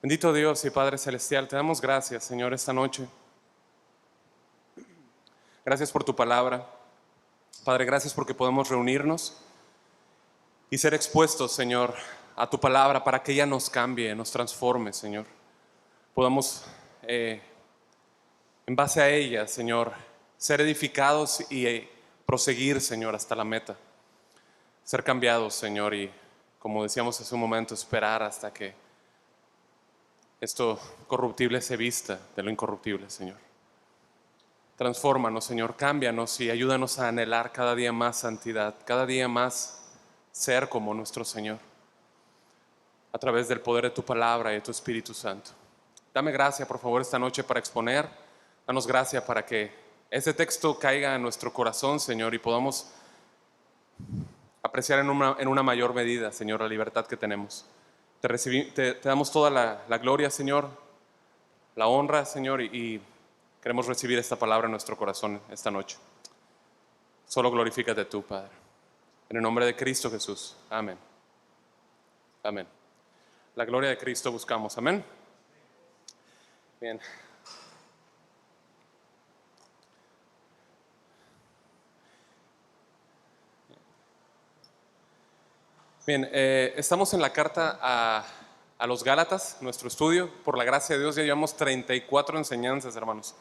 Bendito Dios y Padre Celestial, te damos gracias, Señor, esta noche. Gracias por tu palabra. Padre, gracias porque podemos reunirnos y ser expuestos, Señor, a tu palabra para que ella nos cambie, nos transforme, Señor. Podamos, en base a ella, Señor, ser edificados y proseguir, Señor, hasta la meta. Ser cambiados, Señor, y como decíamos hace un momento, esperar hasta que esto corruptible se vista de lo incorruptible, Señor. Transfórmanos, Señor, cámbianos y ayúdanos a anhelar cada día más santidad, cada día más ser como nuestro Señor, a través del poder de tu palabra y de tu Espíritu Santo. Dame gracia, por favor, esta noche para exponer. Danos gracia para que este texto caiga en nuestro corazón, Señor, y podamos apreciar en una mayor medida, Señor, la libertad que tenemos. Te damos toda la gloria, Señor, la honra, Señor, y queremos recibir esta palabra en nuestro corazón esta noche. Solo glorifícate tú, Padre. En el nombre de Cristo Jesús. Amén. Amén. La gloria de Cristo buscamos. Amén. Bien. Bien, estamos en la carta a los Gálatas, nuestro estudio. Por la gracia de Dios ya llevamos 34 enseñanzas, hermanos.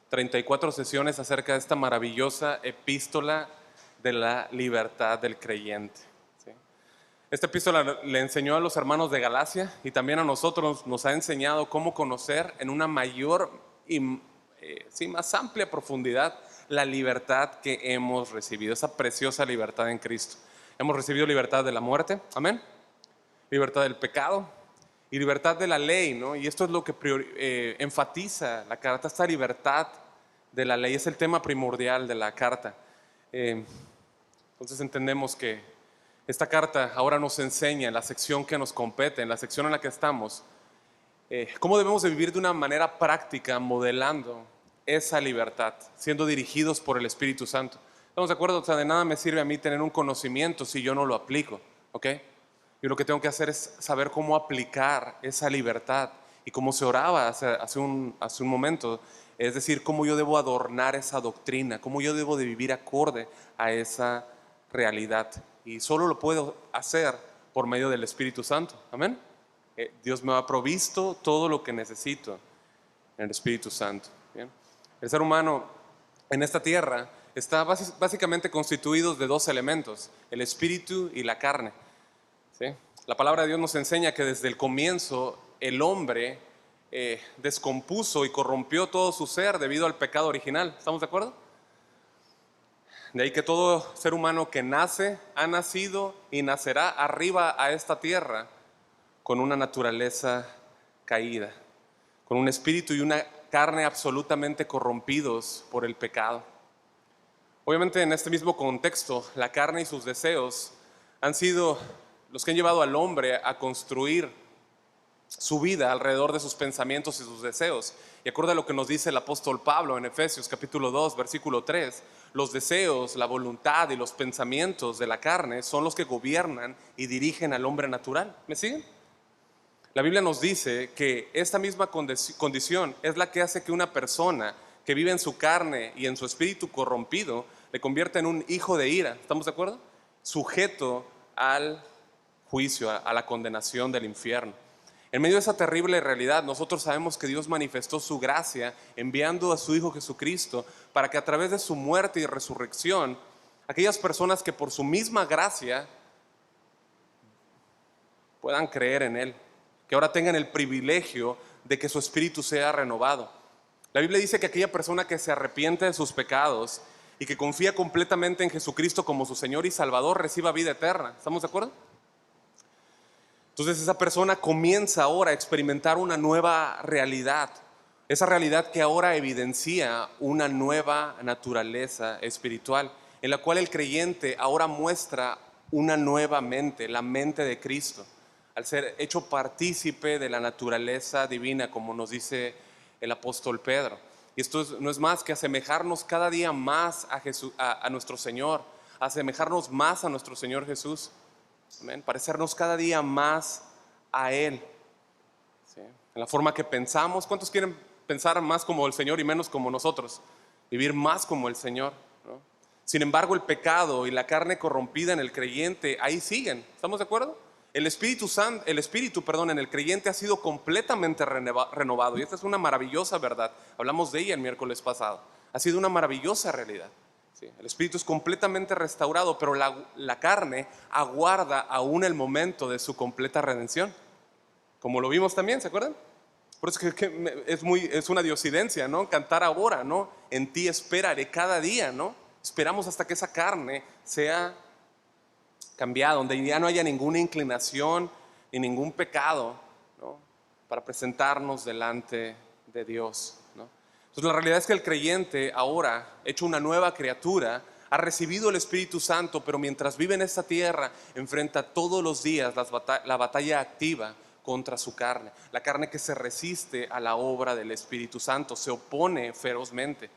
34 sesiones acerca de esta maravillosa epístola de la libertad del creyente. ¿Sí? Esta epístola le enseñó a los hermanos de Galacia y también a nosotros nos ha enseñado cómo conocer en una mayor y más amplia profundidad la libertad que hemos recibido, esa preciosa libertad en Cristo. Hemos recibido libertad de la muerte, amén, libertad del pecado y libertad de la ley, ¿no? Y esto es lo que enfatiza la carta, esta libertad de la ley es el tema primordial de la carta. Entonces entendemos que esta carta ahora nos enseña en la sección que nos compete, en la sección en la que estamos, cómo debemos de vivir de una manera práctica, modelando esa libertad, siendo dirigidos por el Espíritu Santo. ¿Estamos de acuerdo? O sea, de nada me sirve a mí tener un conocimiento si yo no lo aplico, ¿ok? Yo lo que tengo que hacer es saber cómo aplicar esa libertad. Y como se oraba hace un momento, es decir, cómo yo debo adornar esa doctrina, cómo yo debo de vivir acorde a esa realidad. Y solo lo puedo hacer por medio del Espíritu Santo, amén. Dios me ha provisto todo lo que necesito en el Espíritu Santo. ¿Bien? El ser humano en esta tierra está básicamente constituido de dos elementos, el espíritu y la carne. ¿Sí? La palabra de Dios nos enseña que desde el comienzo el hombre descompuso y corrompió todo su ser debido al pecado original. ¿Estamos de acuerdo? De ahí que todo ser humano que nace, ha nacido y nacerá arriba a esta tierra con una naturaleza caída, con un espíritu y una carne absolutamente corrompidos por el pecado. Obviamente en este mismo contexto, la carne y sus deseos han sido los que han llevado al hombre a construir su vida alrededor de sus pensamientos y sus deseos. Y acorde a lo que nos dice el apóstol Pablo en Efesios capítulo 2, versículo 3, los deseos, la voluntad y los pensamientos de la carne son los que gobiernan y dirigen al hombre natural. ¿Me siguen? La Biblia nos dice que esta misma condición es la que hace que una persona que vive en su carne y en su espíritu corrompido le convierta en un hijo de ira. ¿Estamos de acuerdo? Sujeto al juicio, a la condenación del infierno. En medio de esa terrible realidad, nosotros sabemos que Dios manifestó su gracia enviando a su Hijo Jesucristo para que a través de su muerte y resurrección, aquellas personas que por su misma gracia puedan creer en Él, que ahora tengan el privilegio de que su espíritu sea renovado. La Biblia dice que aquella persona que se arrepiente de sus pecados y que confía completamente en Jesucristo como su Señor y Salvador reciba vida eterna. ¿Estamos de acuerdo? Entonces esa persona comienza ahora a experimentar una nueva realidad, esa realidad que ahora evidencia una nueva naturaleza espiritual, en la cual el creyente ahora muestra una nueva mente, la mente de Cristo, al ser hecho partícipe de la naturaleza divina, como nos dice el apóstol Pedro. Y esto no es más que asemejarnos cada día más a Jesús, a nuestro Señor, asemejarnos más a nuestro Señor Jesús. Amén. Parecernos cada día más a Él. ¿Sí? en la forma que pensamos. ¿Cuántos quieren pensar más como el Señor y menos como nosotros? Vivir más como el Señor, ¿no? Sin embargo, el pecado y la carne corrompida en el creyente ahí siguen. ¿Estamos de acuerdo? El Espíritu Santo, perdón, en el creyente ha sido completamente renovado, y esta es una maravillosa verdad. Hablamos de ella el miércoles pasado. Ha sido una maravillosa realidad. Sí, el Espíritu es completamente restaurado, pero la carne aguarda aún el momento de su completa redención. Como lo vimos también, ¿se acuerdan? Por eso es una diosidencia, ¿no? Cantar ahora, ¿no? En ti esperaré cada día, ¿no? Esperamos hasta que esa carne sea cambiada, donde ya no haya ninguna inclinación ni ningún pecado, ¿no? Para presentarnos delante de Dios, ¿no? Entonces la realidad es que el creyente ahora, hecho una nueva criatura, ha recibido el Espíritu Santo, pero mientras vive en esta tierra, enfrenta todos los días la batalla activa contra su carne. La carne que se resiste a la obra del Espíritu Santo, se opone ferozmente.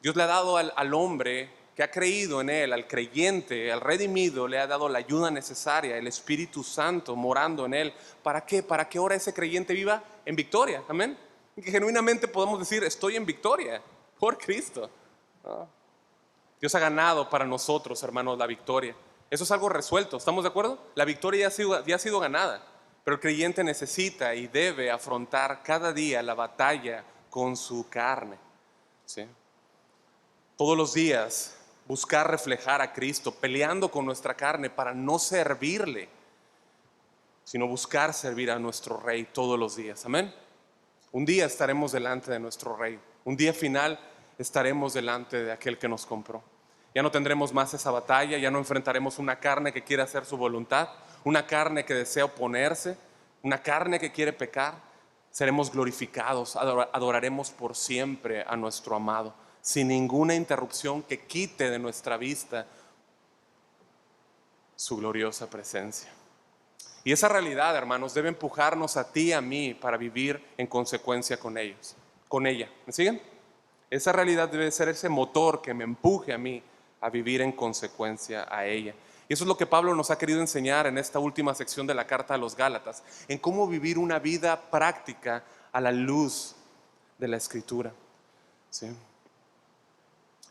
Dios le ha dado al hombre que ha creído en Él, al creyente, al redimido, le ha dado la ayuda necesaria, el Espíritu Santo morando en Él. ¿Para qué? Para que ahora ese creyente viva en victoria. Amén. Y que genuinamente podamos decir, estoy en victoria por Cristo. Dios ha ganado para nosotros, hermanos, la victoria. Eso es algo resuelto, ¿estamos de acuerdo? La victoria ya ha sido ganada, pero el creyente necesita y debe afrontar cada día la batalla con su carne, ¿sí? Todos los días buscar reflejar a Cristo, peleando con nuestra carne para no servirle, sino buscar servir a nuestro Rey todos los días. Amén. Un día estaremos delante de nuestro Rey. Un día final estaremos delante de aquel que nos compró. Ya no tendremos más esa batalla, ya no enfrentaremos una carne que quiere hacer su voluntad, una carne que desea oponerse, una carne que quiere pecar. Seremos glorificados, adoraremos por siempre a nuestro amado, sin ninguna interrupción que quite de nuestra vista su gloriosa presencia. Y esa realidad, hermanos, debe empujarnos a ti y a mí para vivir en consecuencia con ella. ¿Me siguen? Esa realidad debe ser ese motor que me empuje a mí a vivir en consecuencia a ella. Y eso es lo que Pablo nos ha querido enseñar en esta última sección de la carta a los Gálatas, en cómo vivir una vida práctica a la luz de la Escritura, ¿sí?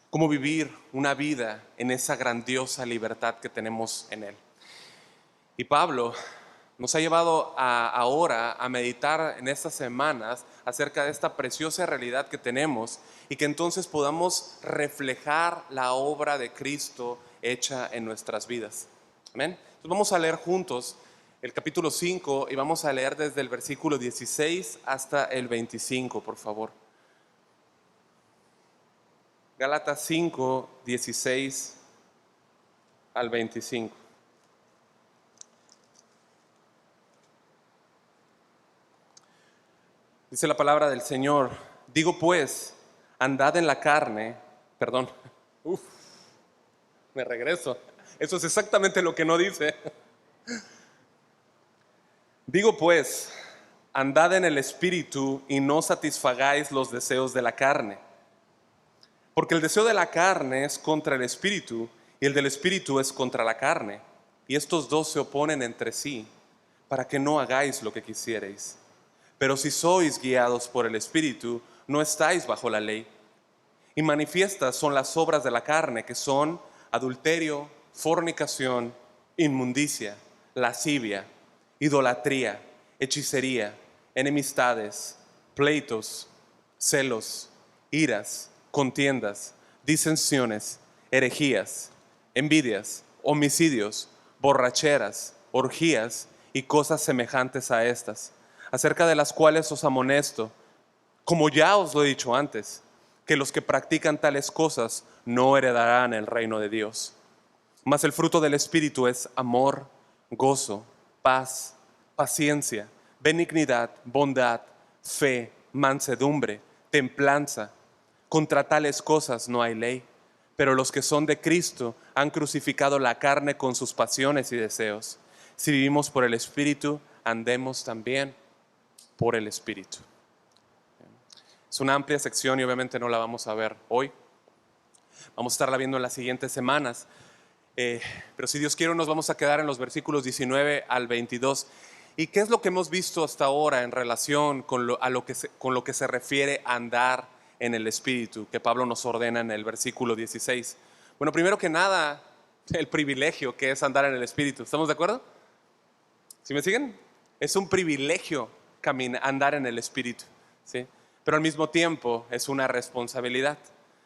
Cómo vivir una vida en esa grandiosa libertad que tenemos en Él. Y Pablo nos ha llevado ahora a meditar en estas semanas acerca de esta preciosa realidad que tenemos y que entonces podamos reflejar la obra de Cristo hecha en nuestras vidas. Amén. Entonces vamos a leer juntos el capítulo 5 y vamos a leer desde el versículo 16 hasta el 25, por favor. Gálatas 5, 16 al 25. Dice la palabra del Señor: digo pues, andad en la carne, perdón, me regreso, eso es exactamente lo que no dice. Digo pues, andad en el Espíritu y no satisfagáis los deseos de la carne. Porque el deseo de la carne es contra el Espíritu y el del Espíritu es contra la carne. Y estos dos se oponen entre sí para que no hagáis lo que quisierais. Pero si sois guiados por el Espíritu, no estáis bajo la ley. Y manifiestas son las obras de la carne, que son adulterio, fornicación, inmundicia, lascivia, idolatría, hechicería, enemistades, pleitos, celos, iras, contiendas, disensiones, herejías, envidias, homicidios, borracheras, orgías y cosas semejantes a estas, acerca de las cuales os amonesto, como ya os lo he dicho antes, que los que practican tales cosas no heredarán el reino de Dios. Mas el fruto del Espíritu es amor, gozo, paz, paciencia, benignidad, bondad, fe, mansedumbre, templanza. Contra tales cosas no hay ley. Pero los que son de Cristo han crucificado la carne con sus pasiones y deseos. Si vivimos por el Espíritu, andemos también por el Espíritu. Es una amplia sección y obviamente no la vamos a ver hoy. Vamos a estarla viendo en las siguientes semanas. Pero si Dios quiere, nos vamos a quedar en los versículos 19 al 22. ¿Y qué es lo que hemos visto hasta ahora en relación con con lo que se refiere a andar en el Espíritu, que Pablo nos ordena en el versículo 16? Bueno, primero que nada, el privilegio que es andar en el Espíritu. ¿Estamos de acuerdo? ¿Sí me siguen? Es un privilegio andar en el Espíritu, ¿sí? Pero al mismo tiempo es una responsabilidad.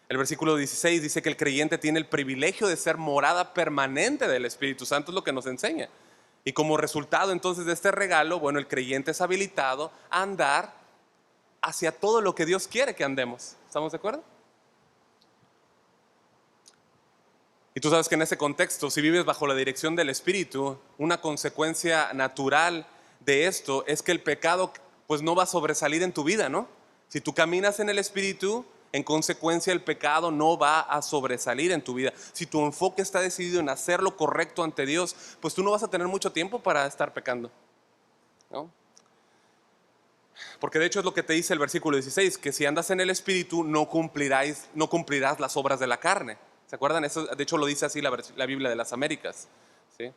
El versículo 16 dice que el creyente tiene el privilegio de ser morada permanente del Espíritu Santo, es lo que nos enseña. Y como resultado entonces de este regalo, bueno, el creyente es habilitado a andar hacia todo lo que Dios quiere que andemos. ¿Estamos de acuerdo? Y tú sabes que en ese contexto, si vives bajo la dirección del Espíritu, una consecuencia natural de esto es que el pecado pues no va a sobresalir en tu vida, ¿no? Si tú caminas en el Espíritu, en consecuencia el pecado no va a sobresalir en tu vida. Si tu enfoque está decidido en hacer lo correcto ante Dios, pues tú no vas a tener mucho tiempo para estar pecando, ¿no? Porque de hecho es lo que te dice el versículo 16, que si andas en el Espíritu no cumplirás las obras de la carne. ¿Se acuerdan? Eso, de hecho lo dice así la Biblia de las Américas, ¿sí?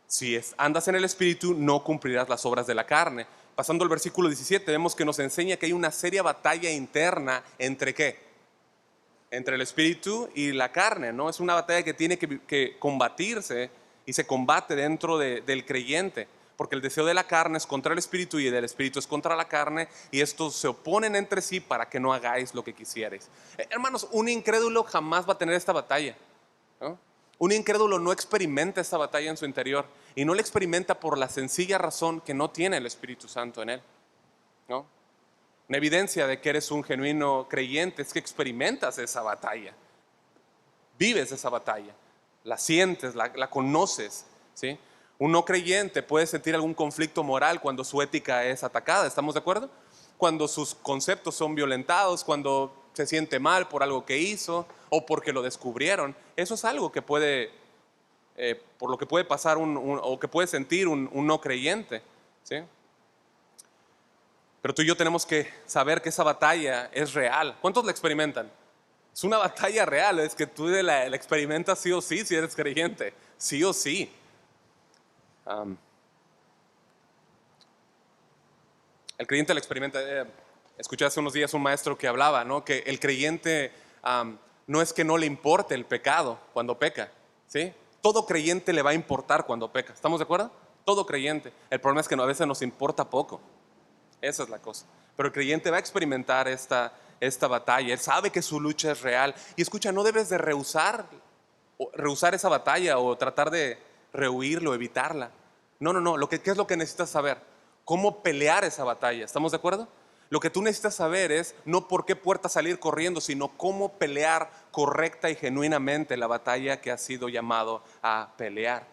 Si andas en el Espíritu no cumplirás las obras de la carne. Pasando al versículo 17 vemos que nos enseña que hay una seria batalla interna entre ¿qué? Entre el Espíritu y la carne, ¿no? Es una batalla que tiene que combatirse y se combate dentro del creyente. Porque el deseo de la carne es contra el Espíritu y el del Espíritu es contra la carne, y estos se oponen entre sí para que no hagáis lo que quisierais. Hermanos, un incrédulo jamás va a tener esta batalla, ¿no? Un incrédulo no experimenta esta batalla en su interior, y no la experimenta por la sencilla razón que no tiene el Espíritu Santo en él, ¿no? Una evidencia de que eres un genuino creyente es que experimentas esa batalla, vives esa batalla, la sientes, la conoces, ¿sí? Un no creyente puede sentir algún conflicto moral cuando su ética es atacada, ¿estamos de acuerdo? Cuando sus conceptos son violentados, cuando se siente mal por algo que hizo o porque lo descubrieron. Eso es algo que puede, por lo que puede pasar o que puede sentir un no creyente, ¿sí? Pero tú y yo tenemos que saber que esa batalla es real. ¿Cuántos la experimentan? Es una batalla real, es que tú la experimentas sí o sí si eres creyente, sí o sí. El creyente la experimenta. Escuché hace unos días un maestro que hablaba, ¿no? Que el creyente no es que no le importe el pecado cuando peca, ¿sí? Todo creyente le va a importar cuando peca. ¿Estamos de acuerdo? Todo creyente. El problema es que a veces nos importa poco. Esa es la cosa. Pero el creyente va a experimentar esta batalla. Él sabe que su lucha es real. Y escucha, no debes de rehusar esa batalla o tratar de rehuirla o evitarla. No, no, no. ¿Qué es lo que necesitas saber? Cómo pelear esa batalla. ¿Estamos de acuerdo? Lo que tú necesitas saber es no por qué puerta salir corriendo, sino cómo pelear correcta y genuinamente la batalla que has sido llamado a pelear.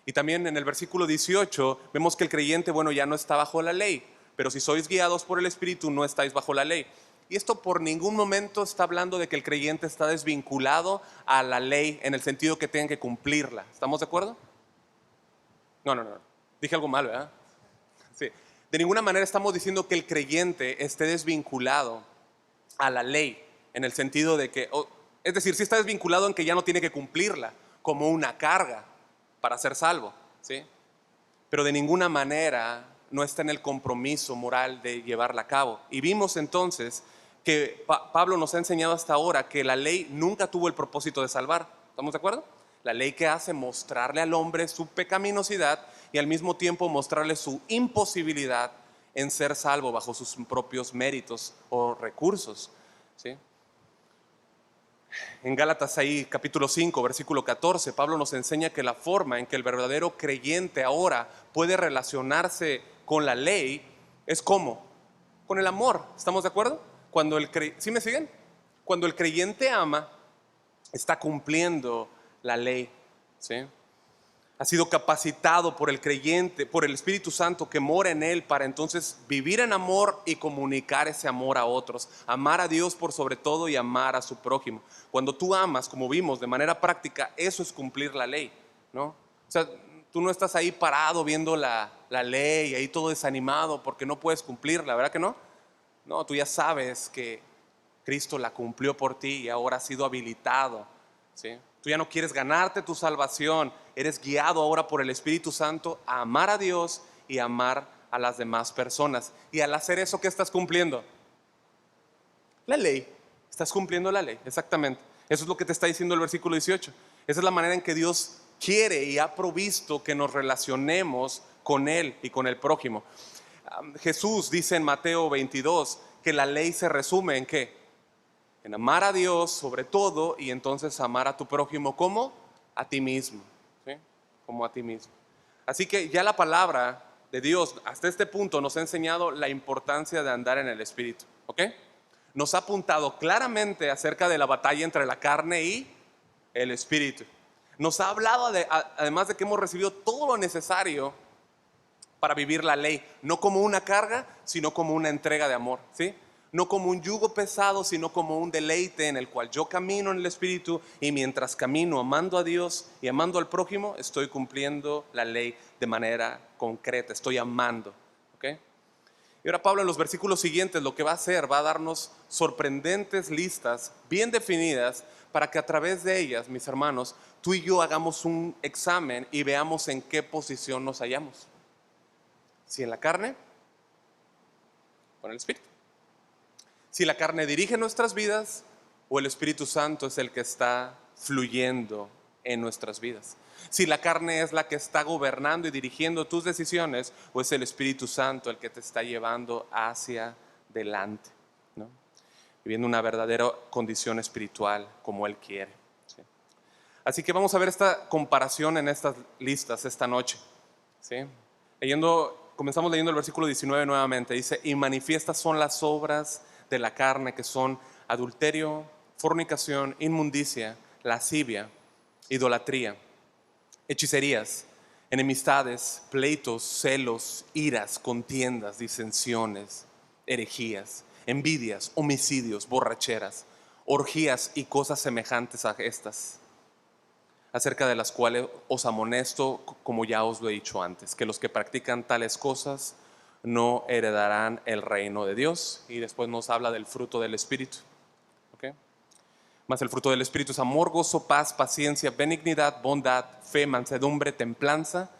Y también en el versículo 18 vemos que el creyente, bueno, ya no está bajo la ley, pero si sois guiados por el Espíritu no estáis bajo la ley. Y esto por ningún momento está hablando de que el creyente está desvinculado a la ley en el sentido que tenga que cumplirla. ¿Estamos de acuerdo? No, no, no. Dije algo mal, ¿verdad? Sí. De ninguna manera estamos diciendo que el creyente esté desvinculado a la ley en el sentido de que, es decir, sí está desvinculado en que ya no tiene que cumplirla como una carga para ser salvo, ¿sí? Pero de ninguna manera no está en el compromiso moral de llevarla a cabo. Y vimos entonces que Pablo nos ha enseñado hasta ahora que la ley nunca tuvo el propósito de salvar. ¿Estamos de acuerdo? La ley que hace mostrarle al hombre su pecaminosidad y al mismo tiempo mostrarle su imposibilidad en ser salvo bajo sus propios méritos o recursos, ¿sí? En Gálatas ahí, capítulo 5, versículo 14, Pablo nos enseña que la forma en que el verdadero creyente ahora puede relacionarse con la ley es ¿cómo? Con el amor. ¿Estamos de acuerdo? ¿Sí me siguen? Cuando el creyente ama, está cumpliendo la ley, ¿sí? Ha sido capacitado por el creyente, por el Espíritu Santo que mora en él para entonces vivir en amor y comunicar ese amor a otros. Amar a Dios por sobre todo y amar a su prójimo. Cuando tú amas, como vimos, de manera práctica, eso es cumplir la ley, ¿no? O sea, tú no estás ahí parado viendo la ley, ahí todo desanimado porque no puedes cumplirla, ¿verdad que no? No, tú ya sabes que Cristo la cumplió por ti y ahora has sido habilitado, ¿sí? Tú ya no quieres ganarte tu salvación, eres guiado ahora por el Espíritu Santo a amar a Dios y amar a las demás personas. Y al hacer eso, ¿qué estás cumpliendo? La ley. Estás cumpliendo la ley, exactamente. Eso es lo que te está diciendo el versículo 18. Esa es la manera en que Dios quiere y ha provisto que nos relacionemos con Él y con el prójimo. Jesús dice en Mateo 22 que la ley se resume en ¿qué? En amar a Dios sobre todo y entonces amar a tu prójimo como a ti mismo, ¿sí? Como a ti mismo. Así que ya la palabra de Dios hasta este punto nos ha enseñado la importancia de andar en el Espíritu, ¿ok? Nos ha apuntado claramente acerca de la batalla entre la carne y el Espíritu. Nos ha hablado además de que hemos recibido todo lo necesario para vivir la ley, no como una carga, sino como una entrega de amor, ¿sí? No como un yugo pesado, sino como un deleite en el cual yo camino en el Espíritu y mientras camino amando a Dios y amando al prójimo, estoy cumpliendo la ley de manera concreta, estoy amando, ¿ok? Y ahora Pablo en los versículos siguientes lo que va a hacer, va a darnos sorprendentes listas bien definidas para que a través de ellas, mis hermanos, tú y yo hagamos un examen y veamos en qué posición nos hallamos. Si en la carne o en el Espíritu. Si la carne dirige nuestras vidas o el Espíritu Santo es el que está fluyendo en nuestras vidas. Si la carne es la que está gobernando y dirigiendo tus decisiones o es el Espíritu Santo el que te está llevando hacia delante, ¿no? Viviendo una verdadera condición espiritual como Él quiere, ¿sí? Así que vamos a ver esta comparación en estas listas esta noche, ¿sí? Comenzamos leyendo el versículo 19 nuevamente. Dice, y manifiestas son las obras de la carne, que son adulterio, fornicación, inmundicia, lascivia, idolatría, hechicerías, enemistades, pleitos, celos, iras, contiendas, disensiones, herejías, envidias, homicidios, borracheras, orgías y cosas semejantes a estas, acerca de las cuales os amonesto, como ya os lo he dicho antes, que los que practican tales cosas no heredarán el reino de Dios. Y después nos habla del fruto del Espíritu, ¿okay? Mas el fruto del Espíritu es amor, gozo, paz, paciencia, benignidad, bondad, fe, mansedumbre, templanza.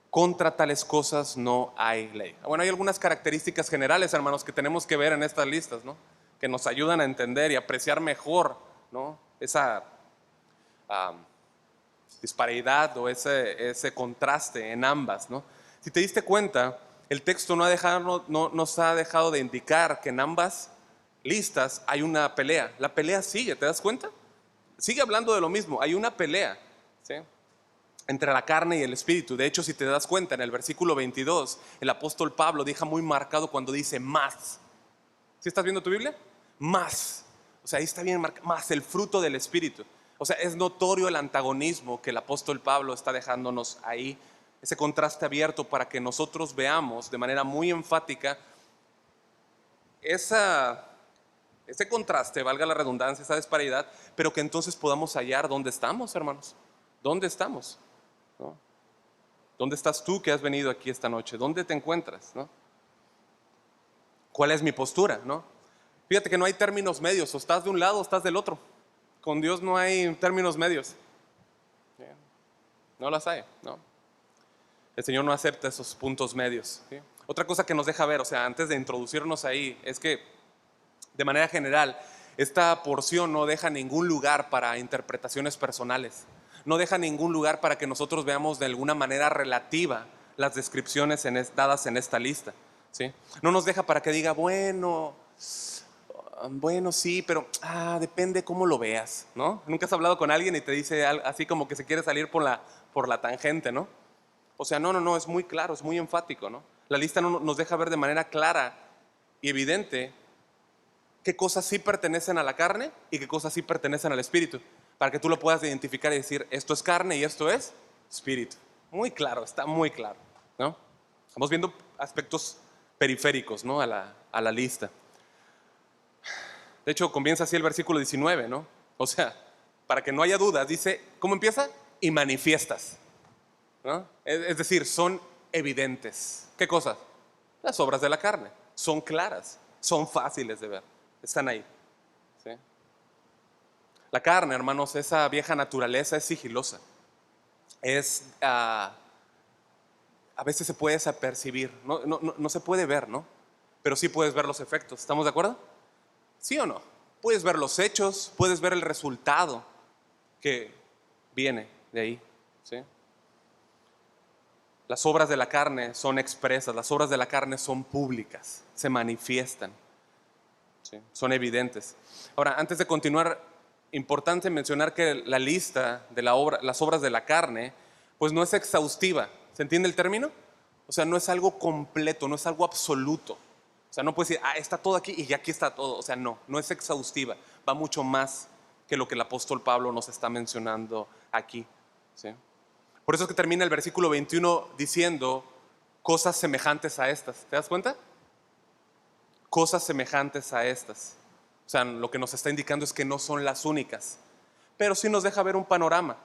Contra tales cosas no hay ley. Bueno, hay algunas características generales, hermanos, que tenemos que ver en estas listas, ¿no? Que nos ayudan a entender y apreciar mejor, ¿no? Esa disparidad o ese contraste en ambas, ¿no? Si te diste cuenta, el texto no nos ha dejado de indicar que en ambas listas hay una pelea. La pelea sigue, ¿te das cuenta? Sigue hablando de lo mismo, hay una pelea, ¿sí? Entre la carne y el espíritu. De hecho, si te das cuenta, en el versículo 22, el apóstol Pablo deja muy marcado cuando dice más. ¿Sí estás viendo tu Biblia? Más. O sea, ahí está bien marcado, más el fruto del espíritu. O sea, es notorio el antagonismo que el apóstol Pablo está dejándonos ahí, ese contraste abierto para que nosotros veamos de manera muy enfática ese contraste, valga la redundancia, esa disparidad, pero que entonces podamos hallar dónde estamos, hermanos. ¿Dónde estamos? ¿No? ¿Dónde estás tú que has venido aquí esta noche? ¿Dónde te encuentras? ¿No? ¿Cuál es mi postura? ¿No? Fíjate que no hay términos medios, o estás de un lado o estás del otro. Con Dios no hay términos medios. No las hay, ¿no? El Señor no acepta esos puntos medios, ¿sí? Otra cosa que nos deja ver, o sea, antes de introducirnos ahí, es que de manera general, esta porción no deja ningún lugar para interpretaciones personales. No deja ningún lugar para que nosotros veamos de alguna manera relativa las descripciones dadas en esta lista, ¿sí? No nos deja para que diga, bueno, sí, pero depende cómo lo veas, ¿no? Nunca has hablado con alguien y te dice así como que se quiere salir por la tangente, ¿no? O sea, no, es muy claro, es muy enfático, ¿no? La lista nos deja ver de manera clara y evidente qué cosas sí pertenecen a la carne y qué cosas sí pertenecen al espíritu, para que tú lo puedas identificar y decir, esto es carne y esto es espíritu. Muy claro, está muy claro, ¿no? Estamos viendo aspectos periféricos, ¿no? a la lista. De hecho, comienza así el versículo 19, ¿no? O sea, para que no haya dudas, dice, ¿cómo empieza? Y manifiestas, ¿no? Es decir, son evidentes. ¿Qué cosas? Las obras de la carne. Son claras, son fáciles de ver, están ahí, ¿sí? La carne, hermanos, esa vieja naturaleza es sigilosa. Es a veces se puede desapercibir, no se puede ver, ¿no? Pero sí puedes ver los efectos, ¿estamos de acuerdo? ¿Sí o no? Puedes ver los hechos, puedes ver el resultado que viene de ahí, ¿sí? Las obras de la carne son expresas, las obras de la carne son públicas, se manifiestan, ¿sí? Son evidentes. Ahora, antes de continuar, importante mencionar que la lista de las obras de la carne, pues no es exhaustiva. ¿Se entiende el término? O sea, no es algo completo, no es algo absoluto. O sea, no puedes decir, está todo aquí y aquí está todo. O sea, no es exhaustiva. Va mucho más que lo que el apóstol Pablo nos está mencionando aquí, ¿sí? Por eso es que termina el versículo 21 diciendo cosas semejantes a estas. ¿Te das cuenta? Cosas semejantes a estas. O sea, lo que nos está indicando es que no son las únicas, pero sí nos deja ver un panorama,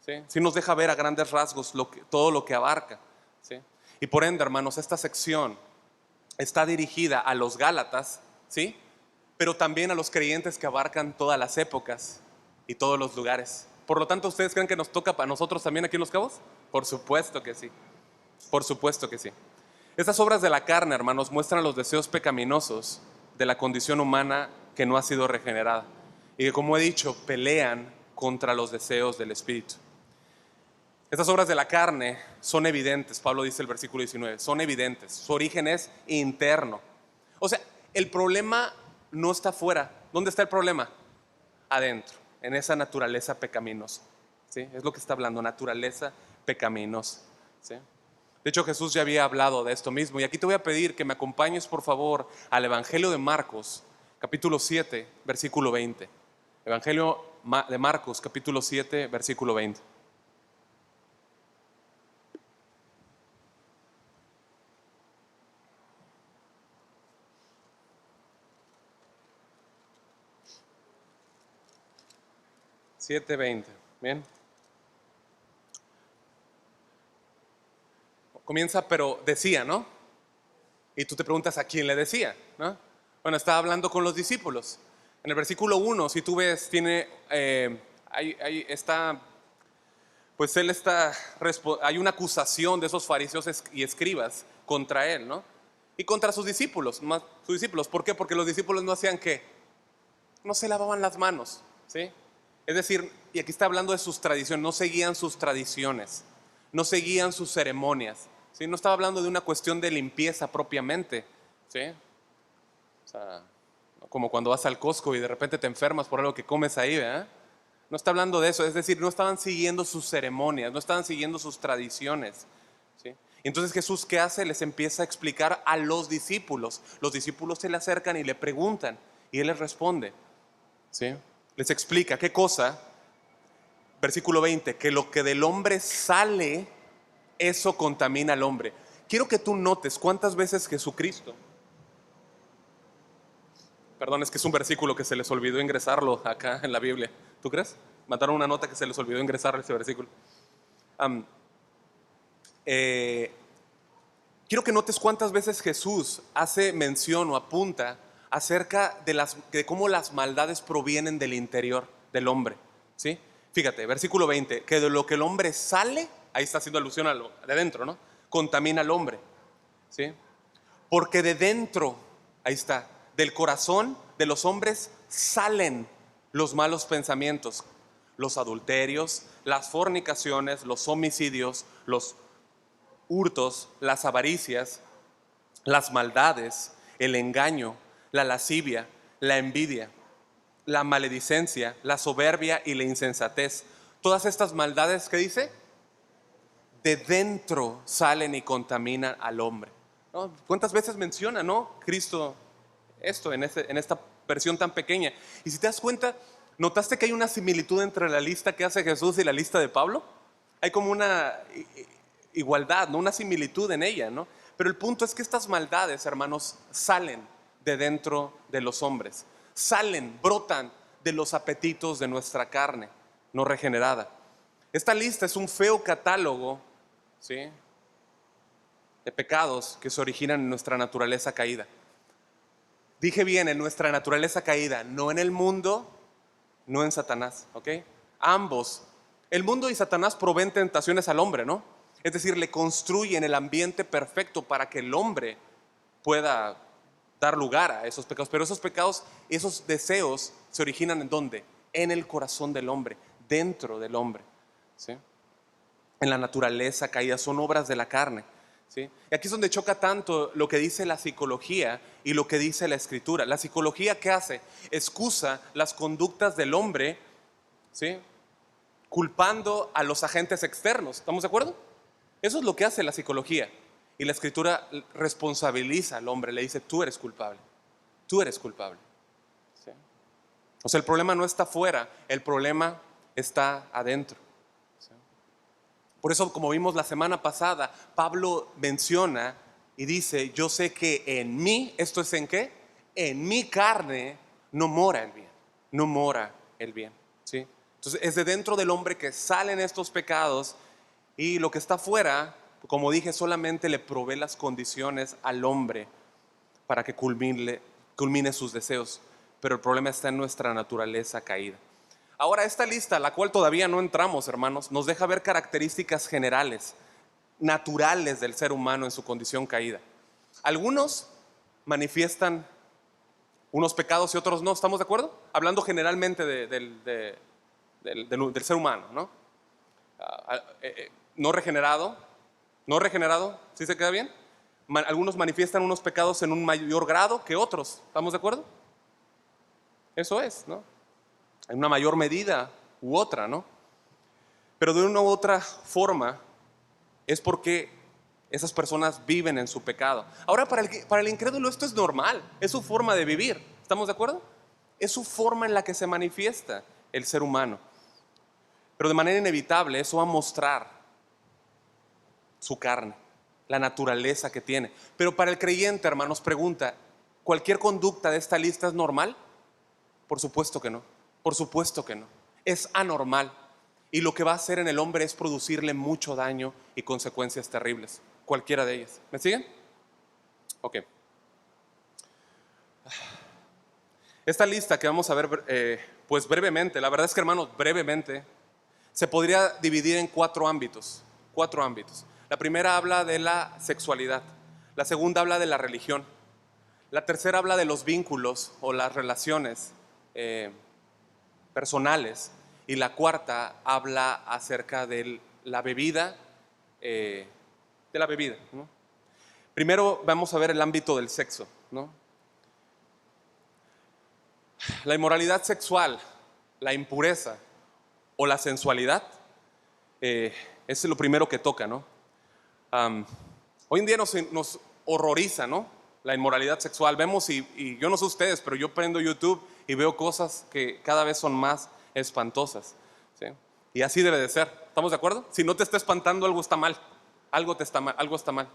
¿sí? Sí nos deja ver a grandes rasgos todo lo que abarca, ¿sí? Y por ende, hermanos, esta sección está dirigida a los Gálatas, ¿sí? Pero también a los creyentes que abarcan todas las épocas y todos los lugares. Por lo tanto, ¿ustedes creen que nos toca para nosotros también aquí en Los Cabos? Por supuesto que sí, por supuesto que sí. Estas obras de la carne, hermanos, muestran los deseos pecaminosos de la condición humana que no ha sido regenerada y que, como he dicho, pelean contra los deseos del Espíritu. Estas obras de la carne son evidentes, Pablo dice el versículo 19, son evidentes, su origen es interno. O sea, el problema no está afuera. ¿Dónde está el problema? Adentro, en esa naturaleza pecaminosa, ¿sí? Es lo que está hablando, naturaleza pecaminosa, ¿sí? De hecho, Jesús ya había hablado de esto mismo. Y aquí te voy a pedir que me acompañes, por favor, al Evangelio de Marcos, capítulo 7, versículo 20. Evangelio de Marcos, capítulo 7, versículo 20. Siete veinte. Bien. Comienza, pero decía, ¿no? Y tú te preguntas a quién le decía, ¿no? Bueno, estaba hablando con los discípulos. En el versículo 1, si tú ves, tiene, ahí está, pues hay una acusación de esos fariseos y escribas contra él, ¿no? Y contra sus discípulos, sus discípulos. ¿Por qué? Porque los discípulos no hacían ¿qué? No se lavaban las manos, ¿sí? Es decir, y aquí está hablando de sus tradiciones, no seguían sus tradiciones, no seguían sus ceremonias, ¿sí? No estaba hablando de una cuestión de limpieza propiamente, ¿sí? O sea, como cuando vas al Costco y de repente te enfermas por algo que comes ahí, ¿verdad? No está hablando de eso, es decir, no estaban siguiendo sus ceremonias, no estaban siguiendo sus tradiciones, ¿sí? Entonces Jesús, ¿qué hace? Les empieza a explicar a los discípulos. Los discípulos se le acercan y le preguntan y él les responde, ¿sí? Les explica qué cosa. Versículo 20, que lo que del hombre sale, eso contamina al hombre. Quiero que tú notes cuántas veces Jesucristo, perdón, es que es un versículo que se les olvidó ingresarlo acá en la Biblia. ¿Tú crees? Mataron una nota que se les olvidó ingresar ese versículo. Quiero que notes cuántas veces Jesús hace mención o apunta acerca de cómo las maldades provienen del interior del hombre, ¿sí? Fíjate, versículo 20, que de lo que el hombre sale, ahí está haciendo alusión a lo de dentro, ¿no? Contamina al hombre, ¿sí? Porque de dentro, ahí está, del corazón de los hombres salen los malos pensamientos, los adulterios, las fornicaciones, los homicidios, los hurtos, las avaricias, las maldades, el engaño, la lascivia, la envidia, la maledicencia, la soberbia y la insensatez. Todas estas maldades, ¿qué dice? De dentro salen y contaminan al hombre, ¿no? ¿Cuántas veces menciona, no, Cristo esto en esta versión tan pequeña? Y si te das cuenta, ¿notaste que hay una similitud entre la lista que hace Jesús y la lista de Pablo? Hay como una igualdad, ¿no? Una similitud en ella, ¿no? Pero el punto es que estas maldades, hermanos, salen de dentro de los hombres, salen, brotan de los apetitos de nuestra carne no regenerada. Esta lista es un feo catálogo, ¿sí?, de pecados que se originan en nuestra naturaleza caída. Dije bien, en nuestra naturaleza caída, no en el mundo, no en Satanás, ¿ok? Ambos. El mundo y Satanás proveen tentaciones al hombre, ¿no? Es decir, le construyen el ambiente perfecto para que el hombre pueda dar lugar a esos pecados. Pero esos pecados, esos deseos se originan ¿en dónde? En el corazón del hombre, dentro del hombre, ¿sí? En la naturaleza caída, son obras de la carne, ¿sí? Y aquí es donde choca tanto lo que dice la psicología y lo que dice la escritura. La psicología, ¿qué hace? Excusa las conductas del hombre, ¿sí? Culpando a los agentes externos. ¿Estamos de acuerdo? Eso es lo que hace la psicología. Y la escritura responsabiliza al hombre, le dice, tú eres culpable, tú eres culpable, ¿sí? O sea, el problema no está afuera, el problema está adentro, ¿sí? Por eso, como vimos la semana pasada, Pablo menciona y dice, yo sé que en mí, ¿esto es en qué? En mi carne no mora el bien, no mora el bien, ¿sí? Entonces es de dentro del hombre que salen estos pecados y lo que está afuera, como dije, solamente le provee las condiciones al hombre para que culmine sus deseos. Pero el problema está en nuestra naturaleza caída. Ahora, esta lista, la cual todavía no entramos, hermanos, nos deja ver características generales, naturales del ser humano en su condición caída. Algunos manifiestan unos pecados y otros no, ¿estamos de acuerdo? Hablando generalmente del ser humano, ¿no? No regenerado, ¿sí se queda bien? Algunos manifiestan unos pecados en un mayor grado que otros, ¿estamos de acuerdo? Eso es, ¿no? En una mayor medida u otra, ¿no? Pero de una u otra forma es porque esas personas viven en su pecado. Ahora, para el incrédulo esto es normal, es su forma de vivir, ¿estamos de acuerdo? Es su forma en la que se manifiesta el ser humano. Pero de manera inevitable eso va a mostrar su carne, la naturaleza que tiene. Pero para el creyente, hermanos, pregunta, ¿cualquier conducta de esta lista es normal? Por supuesto que no, por supuesto que no. Es anormal. Y lo que va a hacer en el hombre es producirle mucho daño y consecuencias terribles, cualquiera de ellas. ¿Me siguen? Ok. Esta lista que vamos a ver, pues brevemente, la verdad es que, hermanos, brevemente, se podría dividir en cuatro ámbitos. Cuatro ámbitos. La primera habla de la sexualidad. La segunda habla de la religión. La tercera habla de los vínculos o las relaciones personales. Y la cuarta habla acerca de la bebida, ¿no? Primero vamos a ver el ámbito del sexo, ¿no? La inmoralidad sexual, la impureza o la sensualidad, es lo primero que toca, ¿no? Hoy en día nos horroriza, ¿no? La inmoralidad sexual. Vemos y yo no sé ustedes, pero yo prendo YouTube y veo cosas que cada vez son más espantosas, ¿sí? Y así debe de ser. ¿Estamos de acuerdo? Si no te está espantando, algo está mal. Algo está mal.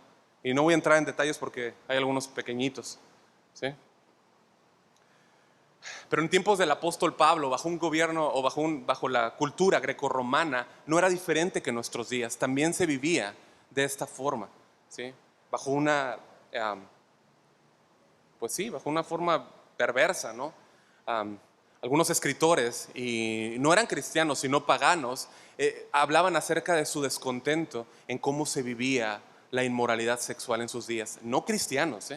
Y no voy a entrar en detalles porque hay algunos pequeñitos, ¿sí? Pero en tiempos del apóstol Pablo, bajo un gobierno o bajo la cultura grecorromana, no era diferente que en nuestros días. También se vivía de esta forma, ¿sí? Bajo una, pues sí, bajo una forma perversa, ¿no? Algunos escritores, y no eran cristianos, sino paganos, hablaban acerca de su descontento en cómo se vivía la inmoralidad sexual en sus días. No cristianos,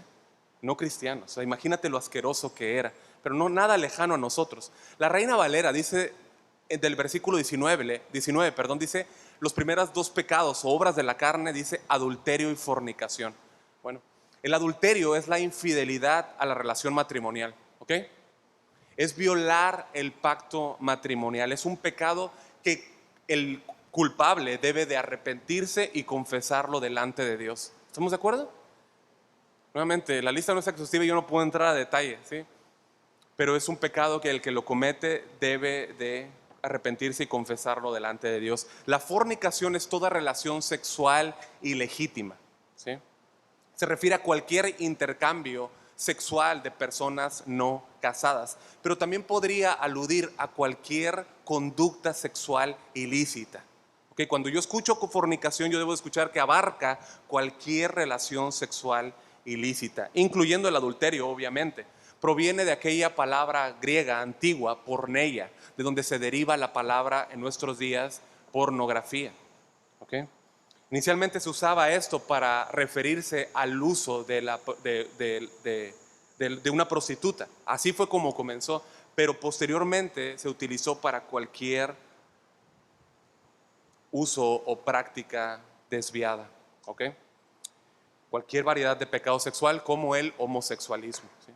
no cristianos. O sea, imagínate lo asqueroso que era, pero no nada lejano a nosotros. La Reina Valera dice, del versículo 19, dice, los primeros dos pecados o obras de la carne, dice adulterio y fornicación. Bueno, el adulterio es la infidelidad a la relación matrimonial, ¿ok? Es violar el pacto matrimonial. Es un pecado que el culpable debe de arrepentirse y confesarlo delante de Dios. ¿Estamos de acuerdo? Nuevamente, la lista no es exhaustiva y yo no puedo entrar a detalle, ¿sí? Pero es un pecado que el que lo comete debe de arrepentirse y confesarlo delante de Dios. La fornicación es toda relación sexual ilegítima, ¿sí? Se refiere a cualquier intercambio sexual de personas no casadas, pero también podría aludir a cualquier conducta sexual ilícita. Okay, cuando yo escucho fornicación, yo debo escuchar que abarca cualquier relación sexual ilícita, incluyendo el adulterio, obviamente. Proviene de aquella palabra griega antigua, porneia, de donde se deriva la palabra en nuestros días pornografía. ¿Okay? Inicialmente se usaba esto para referirse al uso de una prostituta. Así fue como comenzó, pero posteriormente se utilizó para cualquier uso o práctica desviada, ¿ok? Cualquier variedad de pecado sexual como el homosexualismo, ¿sí?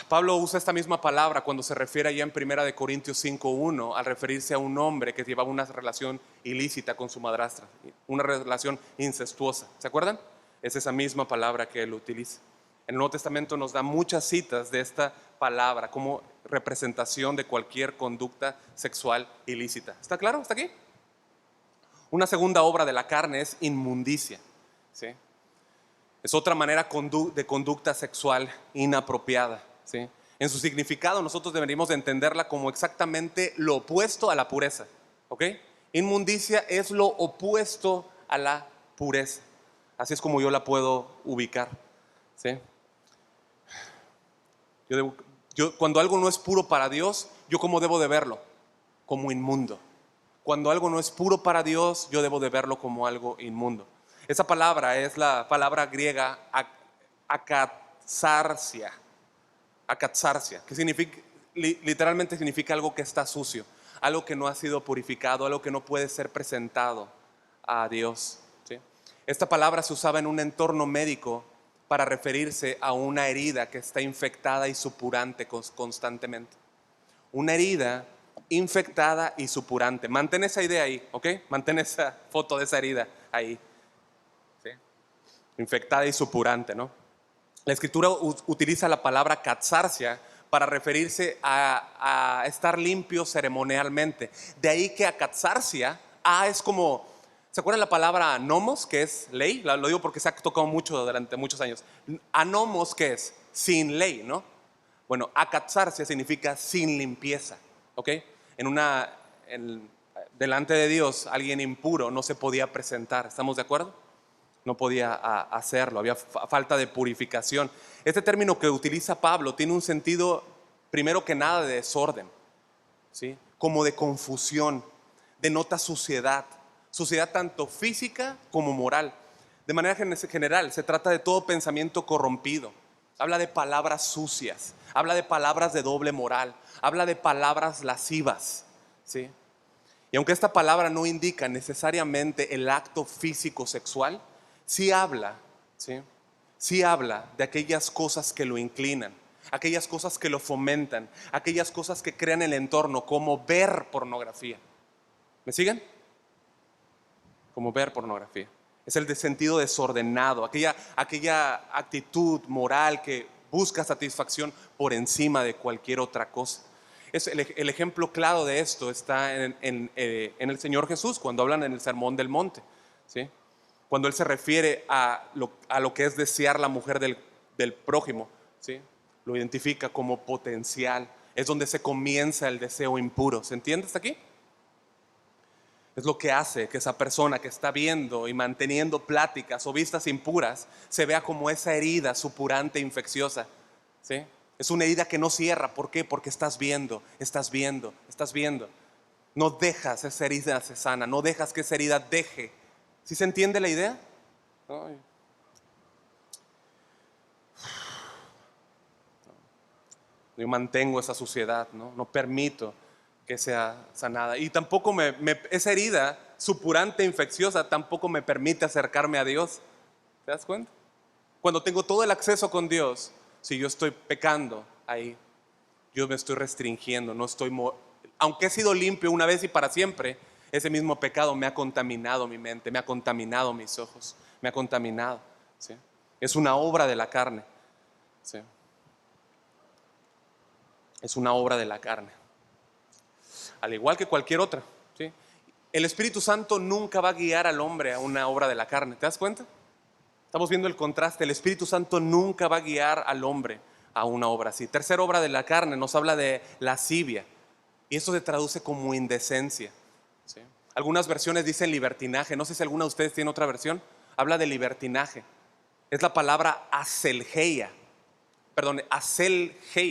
Pablo usa esta misma palabra cuando se refiere allá en 1 Corintios 5:1 al referirse a un hombre que llevaba una relación ilícita con su madrastra, una relación incestuosa. ¿Se acuerdan? Es esa misma palabra que él utiliza. El Nuevo Testamento nos da muchas citas de esta palabra como representación de cualquier conducta sexual ilícita. ¿Está claro? ¿Está aquí? Una segunda obra de la carne es inmundicia, ¿sí? Es otra manera de conducta sexual inapropiada, ¿sí? En su significado nosotros deberíamos de entenderla como exactamente lo opuesto a la pureza, ¿ok? Inmundicia es lo opuesto a la pureza. Así es como yo la puedo ubicar, ¿sí? Cuando algo no es puro para Dios, ¿yo cómo debo de verlo? Como inmundo. Cuando algo no es puro para Dios, yo debo de verlo como algo inmundo. Esa palabra es la palabra griega akatsarsia, que significa, literalmente significa algo que está sucio, algo que no ha sido purificado, algo que no puede ser presentado a Dios, ¿sí? Esta palabra se usaba en un entorno médico para referirse a una herida que está infectada y supurante constantemente. Una herida infectada y supurante. Mantén esa idea ahí, ¿ok? Mantén esa foto de esa herida ahí. ¿Sí? Infectada y supurante, ¿no? La escritura utiliza la palabra katsarsia para referirse a estar limpio ceremonialmente. De ahí que akatsarsia, es como, ¿se acuerdan la palabra nomos, que es ley? Lo digo porque se ha tocado mucho durante muchos años. Anomos, ¿qué es? Sin ley, ¿no? Bueno, akatsarsia significa sin limpieza, ¿ok? Delante de Dios, alguien impuro no se podía presentar, ¿estamos de acuerdo? No podía hacerlo, había falta de purificación. Este término que utiliza Pablo tiene un sentido, primero que nada, de desorden, ¿sí? Como de confusión, denota suciedad tanto física como moral. De manera general, se trata de todo pensamiento corrompido. Habla de palabras sucias, habla de palabras de doble moral, habla de palabras lascivas, ¿sí? Y aunque esta palabra no indica necesariamente el acto físico sexual, sí habla, ¿sí? Sí habla de aquellas cosas que lo inclinan, aquellas cosas que lo fomentan, aquellas cosas que crean el entorno, como ver pornografía. ¿Me siguen? Como ver pornografía. Es el de sentido desordenado, aquella actitud moral que busca satisfacción por encima de cualquier otra cosa. El ejemplo claro de esto está en el Señor Jesús, cuando hablan en el Sermón del Monte, ¿sí? Cuando Él se refiere a lo que es desear la mujer del prójimo, ¿sí? Lo identifica como potencial. Es donde se comienza el deseo impuro. ¿Se entiende hasta aquí? Es lo que hace que esa persona que está viendo y manteniendo pláticas o vistas impuras se vea como esa herida supurante e infecciosa, ¿sí? Es una herida que no cierra. ¿Por qué? Porque estás viendo. No dejas esa herida se sana, no dejas que esa herida deje. ¿Sí se entiende la idea? Ay. Yo mantengo esa suciedad, no permito que sea sanada. Y tampoco esa herida supurante, infecciosa, tampoco me permite acercarme a Dios. ¿Te das cuenta? Cuando tengo todo el acceso con Dios, si yo estoy pecando ahí, yo me estoy restringiendo, aunque he sido limpio una vez y para siempre, ese mismo pecado me ha contaminado mi mente, me ha contaminado mis ojos, me ha contaminado, ¿sí? Es una obra de la carne, ¿sí? Es una obra de la carne, al igual que cualquier otra, ¿sí? El Espíritu Santo nunca va a guiar al hombre a una obra de la carne. ¿Te das cuenta? Estamos viendo el contraste. El Espíritu Santo nunca va a guiar al hombre a una obra así. Tercera obra de la carne nos habla de lascivia, y eso se traduce como indecencia, ¿sí? Algunas versiones dicen libertinaje. No sé si alguna de ustedes tiene otra versión. Habla de libertinaje. Es la palabra aselgeia.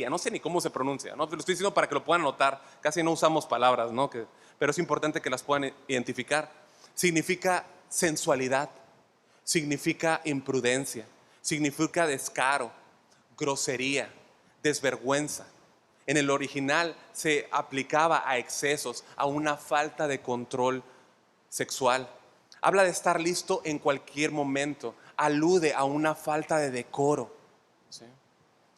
No sé ni cómo se pronuncia, ¿no? Lo estoy diciendo para que lo puedan notar. Casi no usamos palabras, ¿no? Pero es importante que las puedan identificar. Significa sensualidad, significa imprudencia, significa descaro, grosería, desvergüenza. En el original se aplicaba a excesos, a una falta de control sexual. Habla de estar listo en cualquier momento, alude a una falta de decoro. ¿Sí?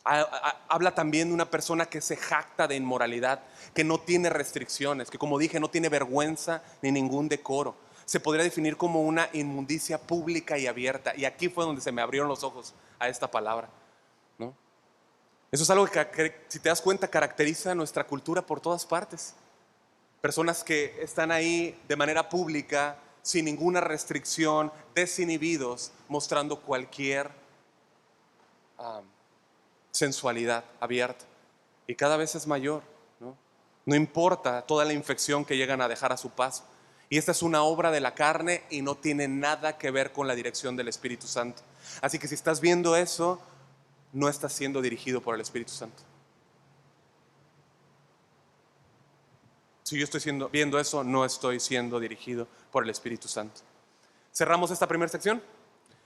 Habla también de una persona que se jacta de inmoralidad, que no tiene restricciones, que como dije no tiene vergüenza ni ningún decoro. Se podría definir como una inmundicia pública y abierta. Y aquí fue donde se me abrieron los ojos a esta palabra, ¿no? Eso es algo que, si te das cuenta, caracteriza a nuestra cultura por todas partes. Personas que están ahí de manera pública, sin ninguna restricción, desinhibidos, mostrando cualquier sensualidad abierta. Y cada vez es mayor, ¿no? No importa toda la infección que llegan a dejar a su paso. Y esta es una obra de la carne y no tiene nada que ver con la dirección del Espíritu Santo. Así que si estás viendo eso, no estás siendo dirigido por el Espíritu Santo. Si yo estoy viendo eso, no estoy siendo dirigido por el Espíritu Santo. Cerramos esta primera sección.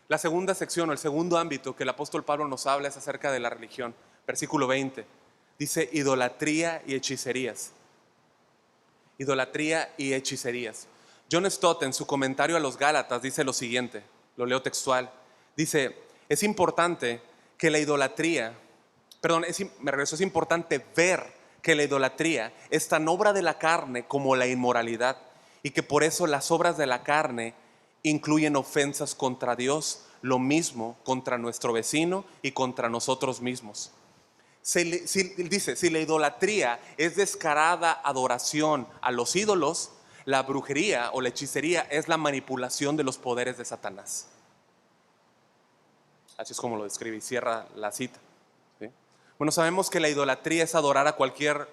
La segunda sección o el segundo ámbito que el apóstol Pablo nos habla es acerca de la religión. Versículo 20. Dice idolatría y hechicerías. Idolatría y hechicerías. John Stott en su comentario a los Gálatas dice lo siguiente, lo leo textual. Dice, es importante que la idolatría, es importante ver que la idolatría es tan obra de la carne como la inmoralidad y que por eso las obras de la carne incluyen ofensas contra Dios, lo mismo contra nuestro vecino y contra nosotros mismos. Dice, si la idolatría es descarada adoración a los ídolos, la brujería o la hechicería es la manipulación de los poderes de Satanás. Así es como lo describe y cierra la cita. ¿Sí? Bueno, sabemos que la idolatría es adorar a cualquier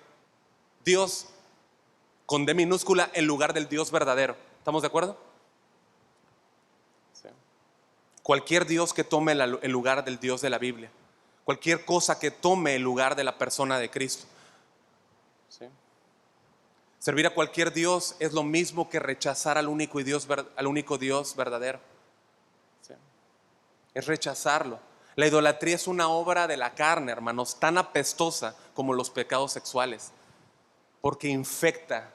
Dios con D minúscula en lugar del Dios verdadero. ¿Estamos de acuerdo? Sí. Cualquier Dios que tome el lugar del Dios de la Biblia. Cualquier cosa que tome el lugar de la persona de Cristo. ¿Sí? Servir a cualquier Dios es lo mismo que rechazar al único Dios verdadero. ¿Sí? Es rechazarlo. La idolatría es una obra de la carne, hermanos, tan apestosa como los pecados sexuales, porque infecta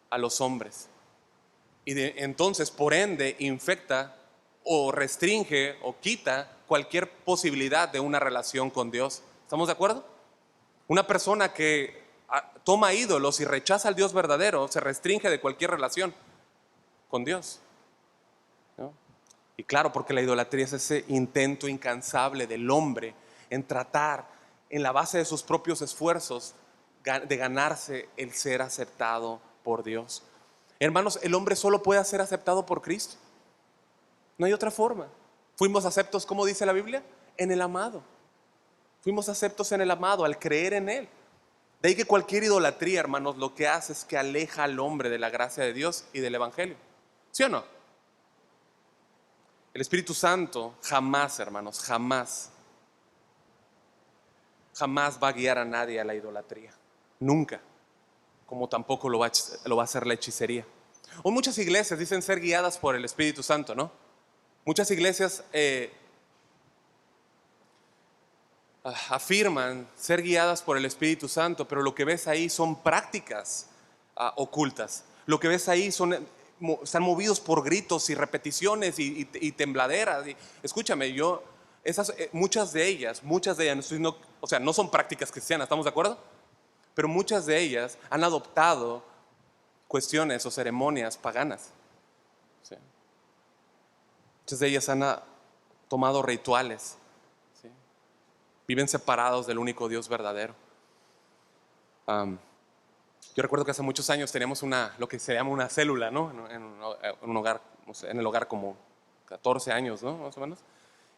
a los hombres. Y entonces, por ende, infecta o restringe o quita cualquier posibilidad de una relación con Dios. ¿Estamos de acuerdo? Una persona que toma ídolos y rechaza al Dios verdadero se restringe de cualquier relación con Dios, ¿no? Y claro, porque la idolatría es ese intento incansable del hombre en tratar, en la base de sus propios esfuerzos, de ganarse el ser aceptado por Dios. Hermanos, el hombre solo puede ser aceptado por Cristo. No hay otra forma. Fuimos aceptos, ¿cómo dice la Biblia? En el amado. Fuimos aceptos en el amado al creer en Él. De ahí que cualquier idolatría, hermanos, lo que hace es que aleja al hombre de la gracia de Dios y del Evangelio. ¿Sí o no? El Espíritu Santo jamás, hermanos, jamás va a guiar a nadie a la idolatría. Nunca. Como tampoco lo va a hacer la hechicería. Hoy muchas iglesias dicen ser guiadas por el Espíritu Santo, ¿no? Muchas iglesias afirman ser guiadas por el Espíritu Santo, pero lo que ves ahí son prácticas ocultas. Lo que ves ahí están movidos por gritos y repeticiones y tembladeras. Escúchame, muchas de ellas, no son prácticas cristianas, ¿estamos de acuerdo? Pero muchas de ellas han adoptado cuestiones o ceremonias paganas. ¿Sí? Muchas de ellas han tomado rituales. ¿Sí? Viven separados del único Dios verdadero. Yo recuerdo que hace muchos años teníamos lo que se llama una célula, ¿no? En un hogar, en el hogar como 14 años, ¿no? Más o menos.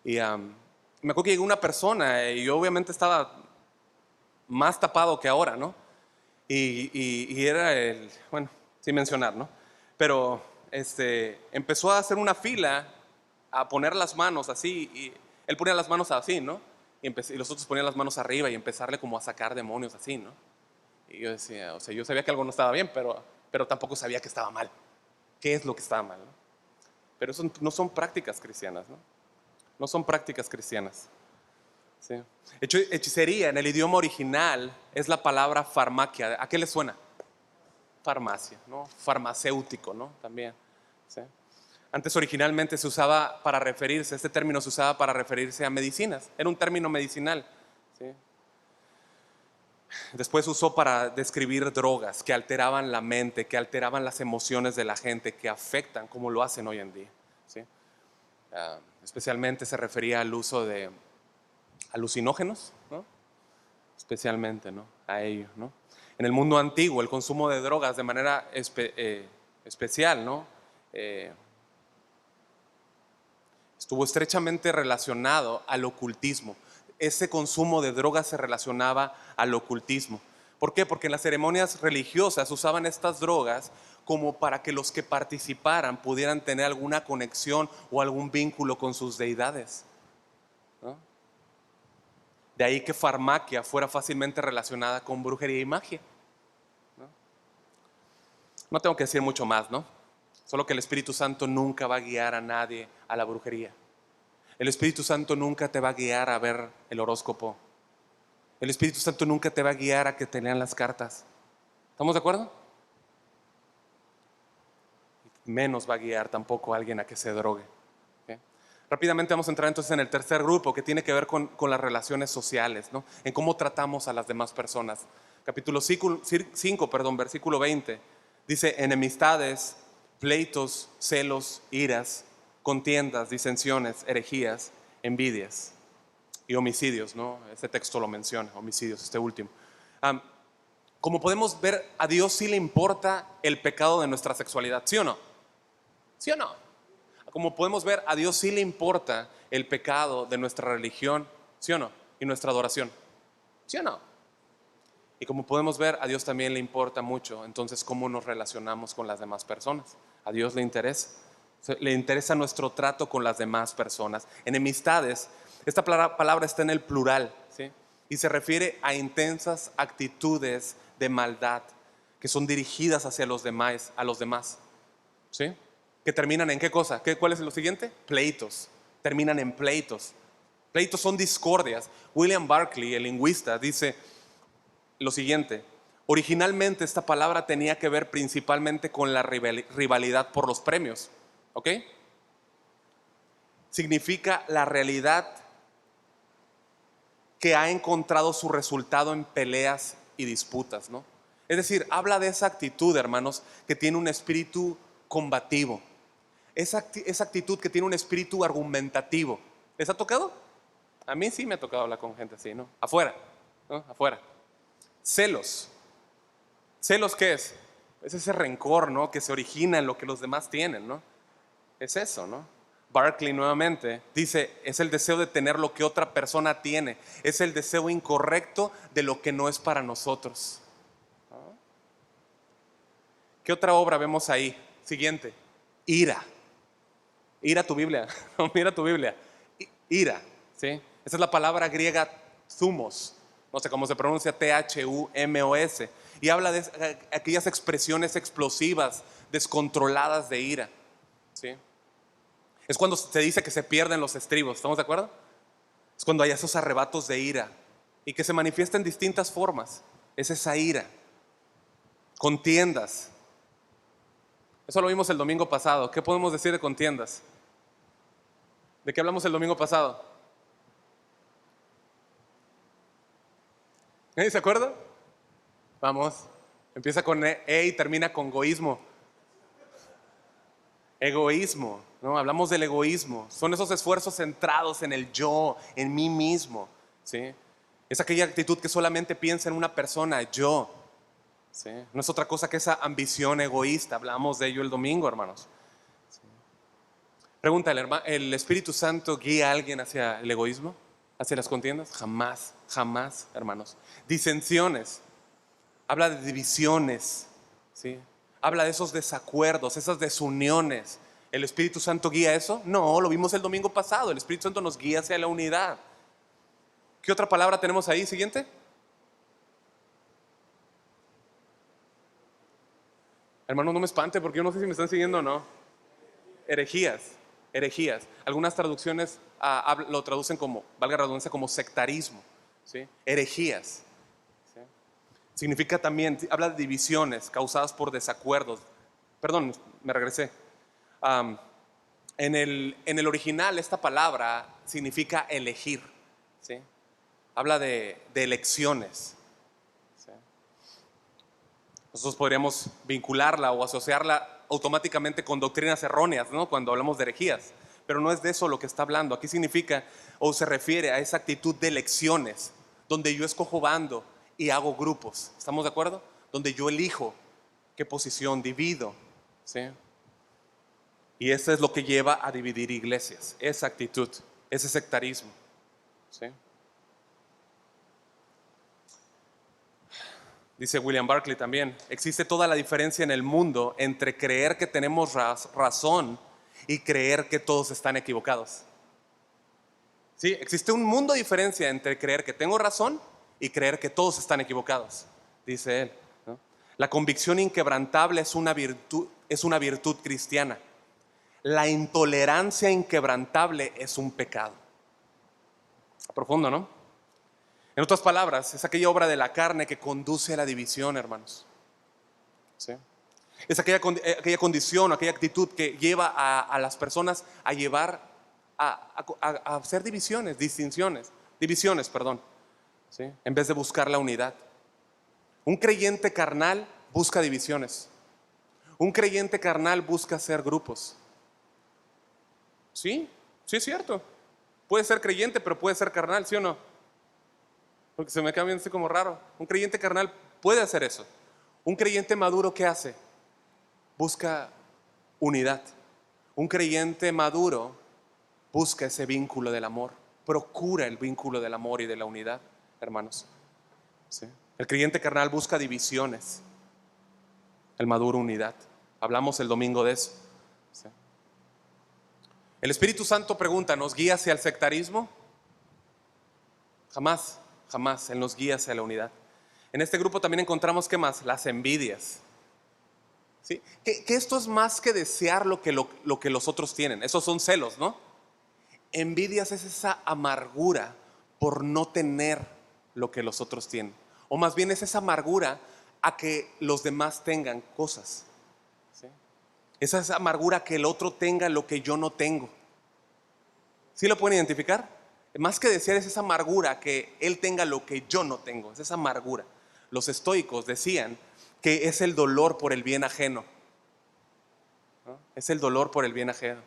Y me acuerdo que llegó una persona y yo obviamente estaba más tapado que ahora, ¿no? Y era bueno, sin mencionar, ¿no? Pero empezó a hacer una fila, a poner las manos así, y él ponía las manos así, ¿no? Y los otros ponían las manos arriba y empezarle como a sacar demonios así, ¿no? Y yo decía, o sea, yo sabía que algo no estaba bien, pero tampoco sabía que estaba mal. ¿Qué es lo que estaba mal, no? Pero eso no son prácticas cristianas, ¿no? No son prácticas cristianas. ¿Sí? Hechicería en el idioma original es la palabra farmacia. ¿A qué le suena? Farmacia, ¿no? Farmacéutico, ¿no? También. ¿Sí? Antes originalmente se usaba para referirse, este término se usaba para referirse a medicinas. Era un término medicinal. ¿Sí? Después se usó para describir drogas que alteraban la mente, que alteraban las emociones de la gente, que afectan como lo hacen hoy en día. ¿Sí? Especialmente se refería al uso de alucinógenos, ¿no? Especialmente, ¿no? A ello, ¿no? En el mundo antiguo, el consumo de drogas de manera especial, ¿no? Estuvo estrechamente relacionado al ocultismo. Ese consumo de drogas se relacionaba al ocultismo. ¿Por qué? Porque en las ceremonias religiosas usaban estas drogas como para que los que participaran pudieran tener alguna conexión o algún vínculo con sus deidades, ¿no? De ahí que farmacia fuera fácilmente relacionada con brujería y magia, ¿no? No tengo que decir mucho más, ¿no? Solo que el Espíritu Santo nunca va a guiar a nadie a la brujería. El Espíritu Santo nunca te va a guiar a ver el horóscopo. El Espíritu Santo nunca te va a guiar a que te lean las cartas. ¿Estamos de acuerdo? Menos va a guiar tampoco a alguien a que se drogue. ¿Okay? Rápidamente vamos a entrar entonces en el tercer grupo, que tiene que ver con las relaciones sociales, ¿no? En cómo tratamos a las demás personas. Capítulo 5, versículo 20, dice: enemistades, pleitos, celos, iras, contiendas, disensiones, herejías, envidias y homicidios, ¿no? Este texto lo menciona, homicidios, este último. Como podemos ver, a Dios sí le importa el pecado de nuestra sexualidad, ¿sí o no? ¿Sí o no? Como podemos ver, a Dios sí le importa el pecado de nuestra religión, ¿sí o no? Y nuestra adoración, ¿sí o no? Y como podemos ver, a Dios también le importa mucho, entonces, cómo nos relacionamos con las demás personas. A Dios le interesa nuestro trato con las demás personas. Enemistades, esta palabra está en el plural, ¿sí? Y se refiere a intensas actitudes de maldad que son dirigidas hacia los demás, ¿sí? Que terminan en ¿qué cosa? ¿Cuál es lo siguiente? Pleitos. Terminan en pleitos. Pleitos son discordias. William Barclay, el lingüista, dice lo siguiente: originalmente esta palabra tenía que ver principalmente con la rivalidad por los premios, ¿ok? Significa la realidad que ha encontrado su resultado en peleas y disputas, ¿no? Es decir, habla de esa actitud, hermanos, que tiene un espíritu combativo, esa actitud que tiene un espíritu argumentativo. ¿Les ha tocado? A mí sí me ha tocado hablar con gente así, ¿no? Afuera, ¿no? Afuera. Celos. ¿Celos qué es? Es ese rencor, ¿no? Que se origina en lo que los demás tienen, ¿no? Es eso, ¿no? Barclay nuevamente dice: es el deseo de tener lo que otra persona tiene. Es el deseo incorrecto de lo que no es para nosotros, ¿no? ¿Qué otra obra vemos ahí? Siguiente. Ira. Ira tu Biblia. Mira tu Biblia. Ira, ¿sí? Esa es la palabra griega thumos. No sé cómo se pronuncia, thumos. Y habla de aquellas expresiones explosivas, descontroladas de ira, ¿sí? Es cuando se dice que se pierden los estribos, ¿estamos de acuerdo? Es cuando hay esos arrebatos de ira y que se manifiesta en distintas formas. Es esa ira. Contiendas. Eso lo vimos el domingo pasado. ¿Qué podemos decir de contiendas? ¿De qué hablamos el domingo pasado? ¿Se acuerda? Vamos. Empieza con E y termina con goísmo. Egoísmo, ¿no? Hablamos del egoísmo. Son esos esfuerzos centrados en el yo, en mí mismo, ¿sí? Es aquella actitud que solamente piensa en una persona, yo, ¿sí? No es otra cosa que esa ambición egoísta. Hablamos de ello el domingo, hermanos, ¿sí? Pregunta: ¿el Espíritu Santo guía a alguien hacia el egoísmo? ¿Hacia las contiendas? Jamás, jamás, hermanos. Disensiones. Habla de divisiones, ¿sí? Habla de esos desacuerdos, esas desuniones. ¿El Espíritu Santo guía eso? No, lo vimos el domingo pasado. El Espíritu Santo nos guía hacia la unidad. ¿Qué otra palabra tenemos ahí? Siguiente. Hermano, no me espante porque yo no sé si me están siguiendo o no. herejías, herejías. Algunas traducciones lo traducen como, valga la redundancia, como sectarismo, ¿sí? Herejías. ¿Sí? Significa también, habla de divisiones causadas por desacuerdos. Perdón, me regresé. En el original esta palabra significa elegir, ¿sí? Habla de elecciones, ¿sí? Nosotros podríamos vincularla o asociarla automáticamente con doctrinas erróneas, ¿no? Cuando hablamos de herejías, pero no es de eso lo que está hablando. Aquí significa o se refiere a esa actitud de elecciones, donde yo escojo bando y hago grupos. ¿Estamos de acuerdo? Donde yo elijo qué posición divido, ¿sí? Y eso es lo que lleva a dividir iglesias, esa actitud, ese sectarismo, ¿sí? Dice William Barclay también, existe toda la diferencia en el mundo entre creer que tenemos razón y creer que todos están equivocados. Sí, existe un mundo de diferencia entre creer que tengo razón y creer que todos están equivocados, dice él, ¿no? La convicción inquebrantable es una virtud cristiana. La intolerancia inquebrantable es un pecado. Profundo, ¿no? En otras palabras, es aquella obra de la carne que conduce a la división, hermanos. ¿Sí? Es aquella condición, aquella actitud que lleva a las personas a llevar a hacer divisiones, perdón, ¿sí? En vez de buscar la unidad. Un creyente carnal busca divisiones. Un creyente carnal busca hacer grupos. Sí, sí es cierto. Puede ser creyente, pero puede ser carnal, ¿sí o no? Porque se me queda viendo así como raro. Un creyente carnal puede hacer eso. Un creyente maduro, ¿qué hace? Busca unidad. Un creyente maduro busca ese vínculo del amor. Procura el vínculo del amor y de la unidad, hermanos. ¿Sí? El creyente carnal busca divisiones. El maduro, unidad. Hablamos el domingo de eso. ¿Sí? El Espíritu Santo pregunta, ¿nos guía hacia el sectarismo? Jamás. Jamás, Él nos guía hacia la unidad. En este grupo también encontramos, ¿qué más? Las envidias. ¿Sí? Que esto es más que desear lo que los otros tienen. Esos son celos, ¿no? Envidias es esa amargura por no tener lo que los otros tienen. O más bien es esa amargura a que los demás tengan cosas. ¿Sí? Esa es amargura que el otro tenga lo que yo no tengo. ¿Sí lo pueden identificar? Más que desear es esa amargura que él tenga lo que yo no tengo, es esa amargura. Los estoicos decían que es el dolor por el bien ajeno, ¿no? Es el dolor por el bien ajeno.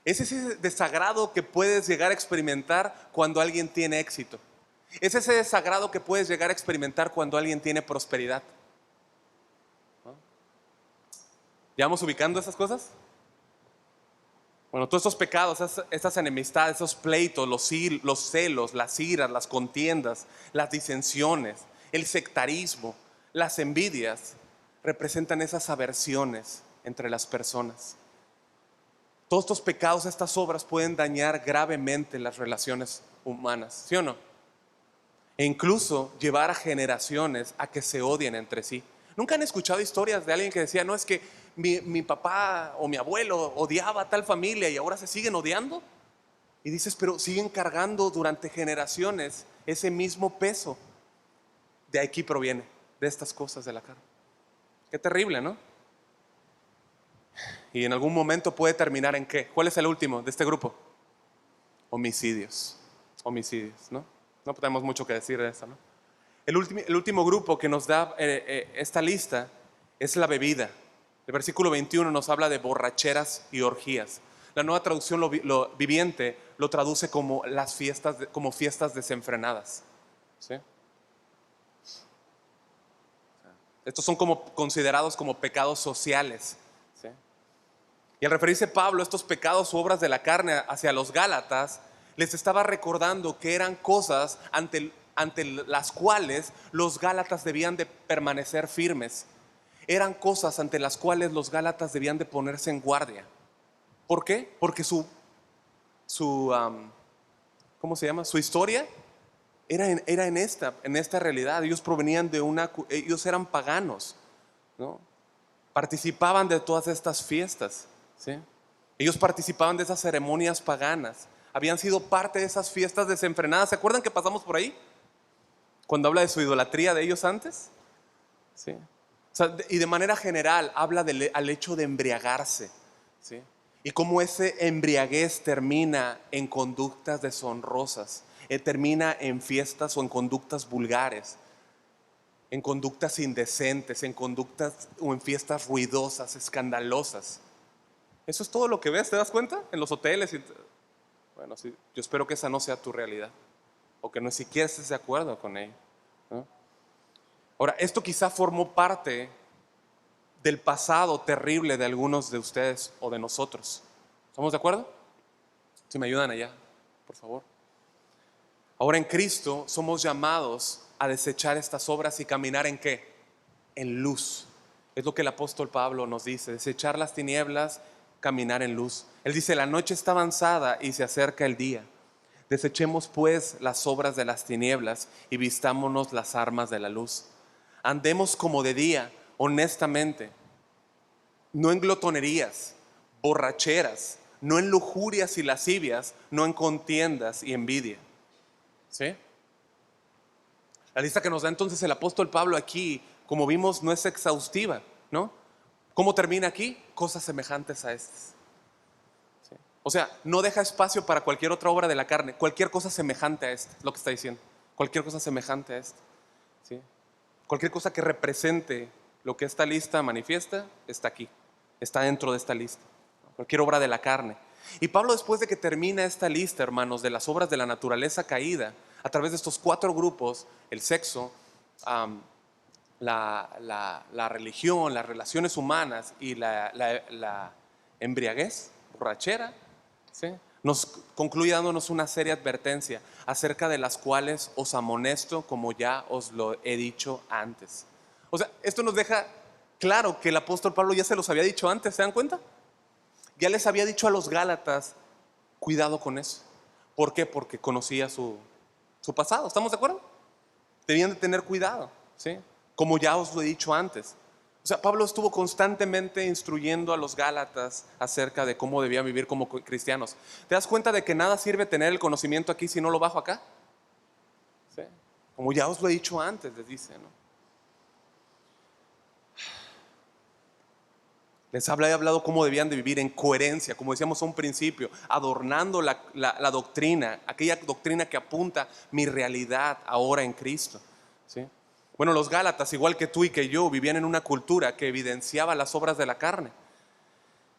Es ese desagrado que puedes llegar a experimentar cuando alguien tiene éxito. Es ese desagrado que puedes llegar a experimentar cuando alguien tiene prosperidad, ¿no? ¿Ya vamos ubicando esas cosas? Bueno, todos estos pecados, estas enemistades, esos pleitos, los celos, las iras, las contiendas, las disensiones, el sectarismo, las envidias, representan esas aversiones entre las personas. Todos estos pecados, estas obras pueden dañar gravemente las relaciones humanas, ¿sí o no? E incluso llevar a generaciones a que se odien entre sí. ¿Nunca han escuchado historias de alguien que decía, no, es que mi papá o mi abuelo odiaba a tal familia y ahora se siguen odiando? Y dices, pero siguen cargando durante generaciones ese mismo peso. De aquí proviene, de estas cosas de la carne. Qué terrible, ¿no? Y en algún momento puede terminar en ¿qué? ¿Cuál es el último de este grupo? Homicidios, ¿no? No tenemos mucho que decir de eso, ¿no? El último grupo que nos da esta lista es la bebida. El versículo 21 nos habla de borracheras y orgías. La Nueva Traducción Viviente lo traduce como las fiestas, como fiestas desenfrenadas, ¿sí? Estos son considerados como pecados sociales, ¿sí? Y al referirse Pablo a estos pecados u obras de la carne hacia los Gálatas, les estaba recordando que eran cosas ante las cuales los Gálatas debían de permanecer firmes. Eran cosas ante las cuales los Gálatas debían de ponerse en guardia. ¿Por qué? Porque ¿cómo se llama? Su historia era en esta realidad. Ellos provenían ellos eran paganos, ¿no? Participaban de todas estas fiestas. ¿sí? Ellos participaban de esas ceremonias paganas, habían sido parte de esas fiestas desenfrenadas. ¿Se acuerdan que pasamos por ahí? Cuando habla de su idolatría de ellos antes. ¿Sí? O sea, y de manera general habla al hecho de embriagarse, ¿sí? Y cómo ese embriaguez termina en conductas deshonrosas, termina en fiestas o en conductas vulgares, en conductas indecentes, en conductas o en fiestas ruidosas, escandalosas. Eso es todo lo que ves, ¿te das cuenta? En los hoteles. Bueno, sí, yo espero que esa no sea tu realidad, o que no siquiera estés de acuerdo con ello, ¿no? Ahora, esto quizá formó parte del pasado terrible de algunos de ustedes o de nosotros. ¿Estamos de acuerdo? Si me ayudan allá, por favor. Ahora en Cristo somos llamados a desechar estas obras y caminar ¿en qué? En luz. Es lo que el apóstol Pablo nos dice, desechar las tinieblas, caminar en luz. Él dice, la noche está avanzada y se acerca el día. Desechemos pues las obras de las tinieblas y vistámonos las armas de la luz. Andemos como de día, honestamente, no en glotonerías, borracheras, no en lujurias y lascivias, no en contiendas y envidia. ¿Sí? La lista que nos da entonces el apóstol Pablo aquí, como vimos, no es exhaustiva, ¿no? ¿Cómo termina aquí? Cosas semejantes a estas. ¿Sí? O sea, no deja espacio para cualquier otra obra de la carne, cualquier cosa semejante a esta, es lo que está diciendo. Cualquier cosa semejante a esta. ¿Sí? Cualquier cosa que represente lo que esta lista manifiesta, está aquí, está dentro de esta lista. Cualquier obra de la carne. Y Pablo, después de que termina esta lista, hermanos, de las obras de la naturaleza caída, a través de estos 4 grupos, el sexo, la religión, las relaciones humanas y la embriaguez, borrachera, ¿sí? Nos concluye dándonos una seria advertencia acerca de las cuales os amonesto, como ya os lo he dicho antes. O sea, esto nos deja claro que el apóstol Pablo ya se los había dicho antes, ¿se dan cuenta? Ya les había dicho a los Gálatas, cuidado con eso. ¿Por qué? Porque conocía su pasado, ¿estamos de acuerdo? Debían de tener cuidado, ¿sí? Como ya os lo he dicho antes. O sea, Pablo estuvo constantemente instruyendo a los Gálatas acerca de cómo debían vivir como cristianos. ¿Te das cuenta de que nada sirve tener el conocimiento aquí si no lo bajo acá? ¿Sí? Como ya os lo he dicho antes, les dice, ¿no? Les he hablado cómo debían de vivir en coherencia, como decíamos a un principio, adornando la doctrina, aquella doctrina que apunta mi realidad ahora en Cristo, ¿sí? Bueno, los Gálatas, igual que tú y que yo, vivían en una cultura que evidenciaba las obras de la carne,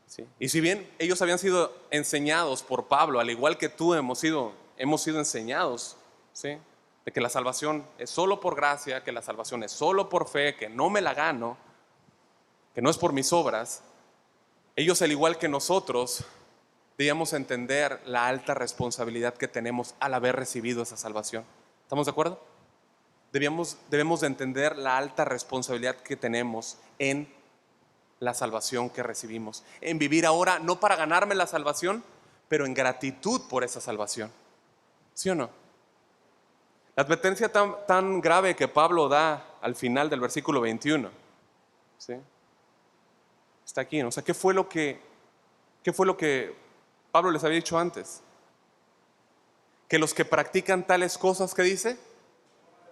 ¿sí? Y si bien ellos habían sido enseñados por Pablo, al igual que tú hemos sido enseñados, ¿sí? De que la salvación es solo por gracia, que la salvación es solo por fe, que no me la gano, que no es por mis obras, ellos, al igual que nosotros, debíamos entender la alta responsabilidad que tenemos al haber recibido esa salvación. ¿Estamos de acuerdo? Debemos de entender la alta responsabilidad que tenemos en la salvación que recibimos, en vivir ahora no para ganarme la salvación, pero en gratitud por esa salvación. ¿Sí o no? La advertencia tan grave que Pablo da al final del versículo 21, ¿sí? Está aquí, ¿no? O sea, ¿qué fue lo que Pablo les había dicho antes? Que los que practican tales cosas, que dice,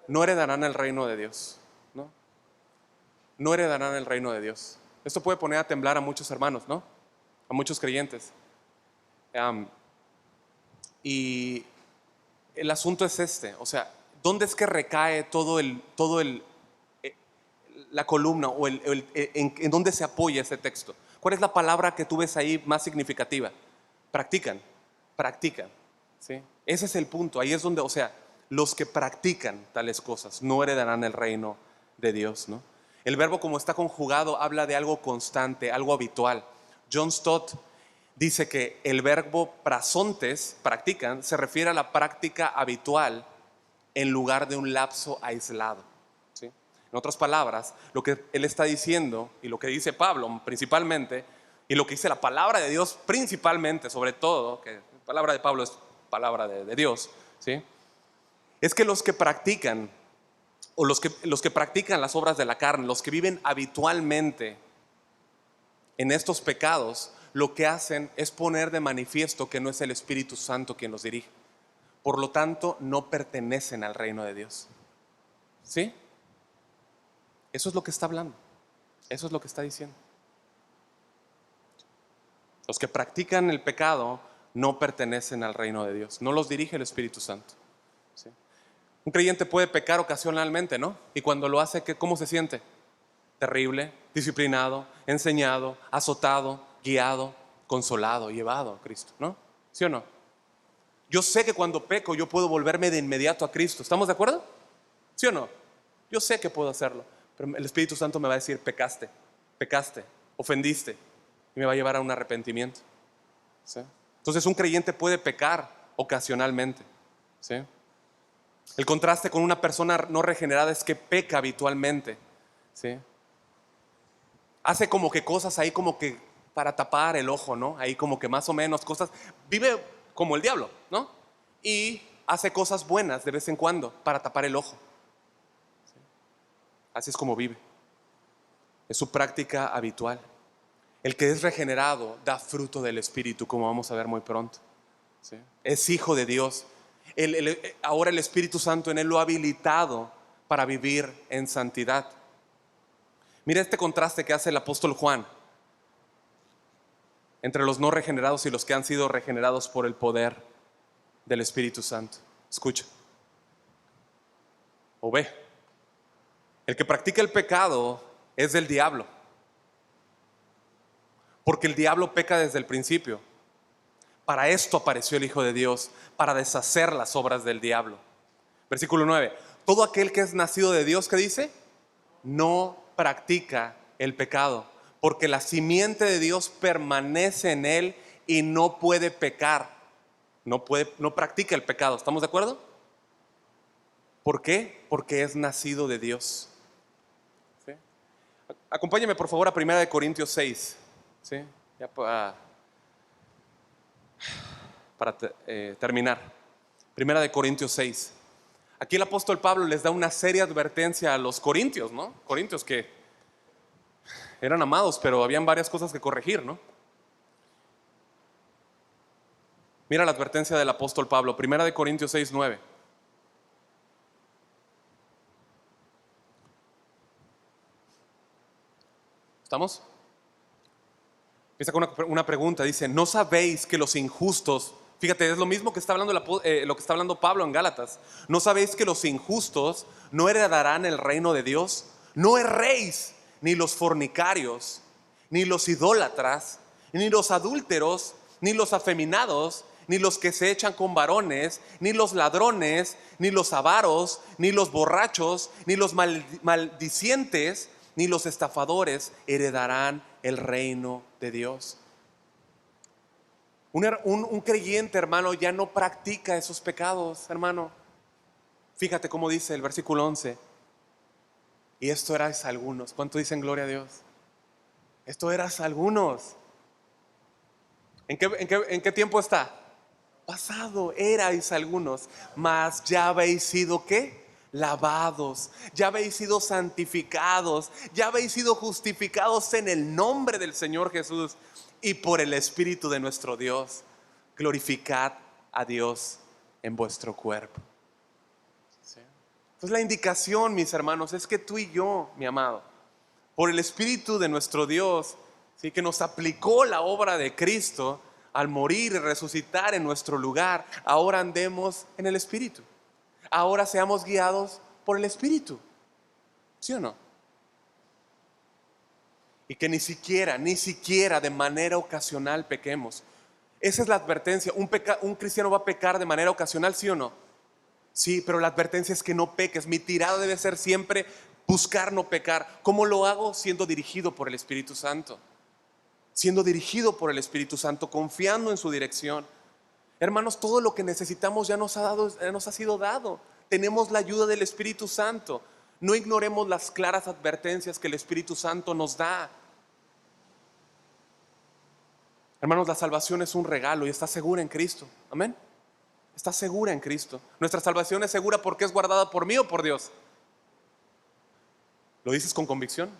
no heredarán el reino de Dios, ¿no? No heredarán el reino de Dios. Esto puede poner a temblar a muchos hermanos, ¿no? A muchos creyentes. Y el asunto es este, o sea, ¿dónde es que recae la columna o en dónde se apoya ese texto? ¿Cuál es la palabra que tú ves ahí más significativa? Practican, ¿sí? Ese es el punto, ahí es donde, o sea, los que practican tales cosas no heredarán el reino de Dios, ¿no? El verbo, como está conjugado, habla de algo constante, algo habitual. John Stott dice que el verbo prasontes, practican, se refiere a la práctica habitual en lugar de un lapso aislado, ¿sí? En otras palabras, lo que él está diciendo y lo que dice Pablo principalmente, y lo que dice la palabra de Dios principalmente, sobre todo, que la palabra de Pablo es palabra de Dios, ¿sí? Es que los que practican, o los que practican las obras de la carne, los que viven habitualmente en estos pecados, lo que hacen es poner de manifiesto que no es el Espíritu Santo quien los dirige. Por lo tanto, no pertenecen al reino de Dios. ¿Sí? Eso es lo que está hablando. Eso es lo que está diciendo. Los que practican el pecado no pertenecen al reino de Dios. No los dirige el Espíritu Santo. ¿Sí? Un creyente puede pecar ocasionalmente, ¿no? Y cuando lo hace, ¿cómo se siente? Terrible, disciplinado, enseñado, azotado, guiado, consolado, llevado a Cristo, ¿no? ¿Sí o no? Yo sé que cuando peco yo puedo volverme de inmediato a Cristo. ¿Estamos de acuerdo? ¿Sí o no? Yo sé que puedo hacerlo, pero el Espíritu Santo me va a decir: pecaste, ofendiste, y me va a llevar a un arrepentimiento. ¿Sí? Entonces un creyente puede pecar ocasionalmente. ¿Sí? El contraste con una persona no regenerada es que peca habitualmente. ¿Sí? Hace como que cosas ahí como que para tapar el ojo, ¿no? Ahí como que más o menos cosas. Vive como el diablo, ¿no? Y hace cosas buenas de vez en cuando para tapar el ojo. ¿Sí? Así es como vive. Es su práctica habitual. El que es regenerado da fruto del Espíritu, como vamos a ver muy pronto. ¿Sí? Es hijo de Dios. Ahora el Espíritu Santo en él lo ha habilitado para vivir en santidad. Mira este contraste que hace el apóstol Juan entre los no regenerados y los que han sido regenerados por el poder del Espíritu Santo. Escucha. O ve. El que practica el pecado es del diablo, porque el diablo peca desde el principio. Para esto apareció el Hijo de Dios, para deshacer las obras del diablo. Versículo 9. Todo aquel que es nacido de Dios, ¿qué dice? No practica el pecado, porque la simiente de Dios permanece en él y no puede pecar. No practica el pecado. ¿Estamos de acuerdo? ¿Por qué? Porque es nacido de Dios. ¿Sí? Acompáñame por favor a 1 Corintios 6. ¿Sí? Ya para terminar. 1 Corintios 6. Aquí el apóstol Pablo les da una seria advertencia a los corintios, ¿no? Corintios que eran amados, pero habían varias cosas que corregir, ¿no? Mira la advertencia del apóstol Pablo, 1 Corintios 6, 9. ¿Estamos? Empieza con una pregunta, dice: ¿no sabéis que los injustos, fíjate, es lo mismo que está hablando lo que está hablando Pablo en Gálatas, ¿no sabéis que los injustos no heredarán el reino de Dios? No erréis, ni los fornicarios, ni los idólatras, ni los adúlteros, ni los afeminados, ni los que se echan con varones, ni los ladrones, ni los avaros, ni los borrachos, ni los maldicientes, ni los estafadores heredarán el reino de Dios. Un creyente, hermano, ya no practica esos pecados, hermano. Fíjate cómo dice el versículo 11. Y esto erais algunos. ¿Cuánto dicen gloria a Dios? Esto eras algunos. ¿En qué tiempo está? Pasado, erais algunos, mas ya habéis sido ¿qué? Lavados, ya habéis sido santificados, ya habéis sido justificados en el nombre del Señor Jesús y por el Espíritu de nuestro Dios. Glorificad a Dios en vuestro cuerpo. ¿Sí? Entonces la indicación, mis hermanos, es que tú y yo, mi amado, por el Espíritu de nuestro Dios, ¿sí?, que nos aplicó la obra de Cristo al morir y resucitar en nuestro lugar, ahora andemos en el Espíritu. Ahora seamos guiados por el Espíritu. ¿Sí o no? Y que ni siquiera de manera ocasional pequemos. Esa es la advertencia. Un cristiano va a pecar de manera ocasional, ¿sí o no? Sí, pero la advertencia es que no peques. Mi tirada debe ser siempre buscar no pecar. ¿Cómo lo hago? Siendo dirigido por el Espíritu Santo. Siendo dirigido por el Espíritu Santo, confiando en su dirección. Hermanos, todo lo que necesitamos ya nos ha sido dado. Tenemos la ayuda del Espíritu Santo. No ignoremos las claras advertencias que el Espíritu Santo nos da. Hermanos, la salvación es un regalo y está segura en Cristo. Amén. Está segura en Cristo. Nuestra salvación es segura porque es guardada por mí o por Dios. ¿Lo dices con convicción?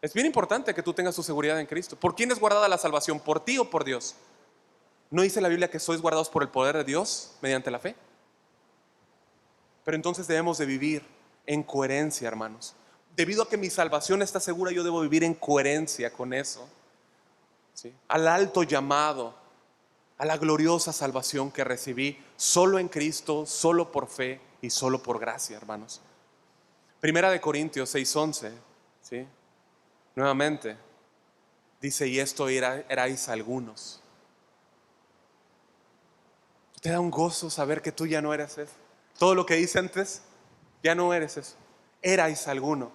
Es bien importante que tú tengas tu seguridad en Cristo. ¿Por quién es guardada la salvación? ¿Por ti o por Dios? ¿No dice la Biblia que sois guardados por el poder de Dios mediante la fe? Pero entonces debemos de vivir en coherencia, hermanos. Debido a que mi salvación está segura, yo debo vivir en coherencia con eso, ¿sí? Al alto llamado, a la gloriosa salvación que recibí solo en Cristo, solo por fe y solo por gracia, hermanos. Primera de Corintios 6:11, ¿sí? Nuevamente dice: y esto erais algunos. Te da un gozo saber que tú ya no eres eso. Todo lo que dice antes, ya no eres eso. Erais alguno,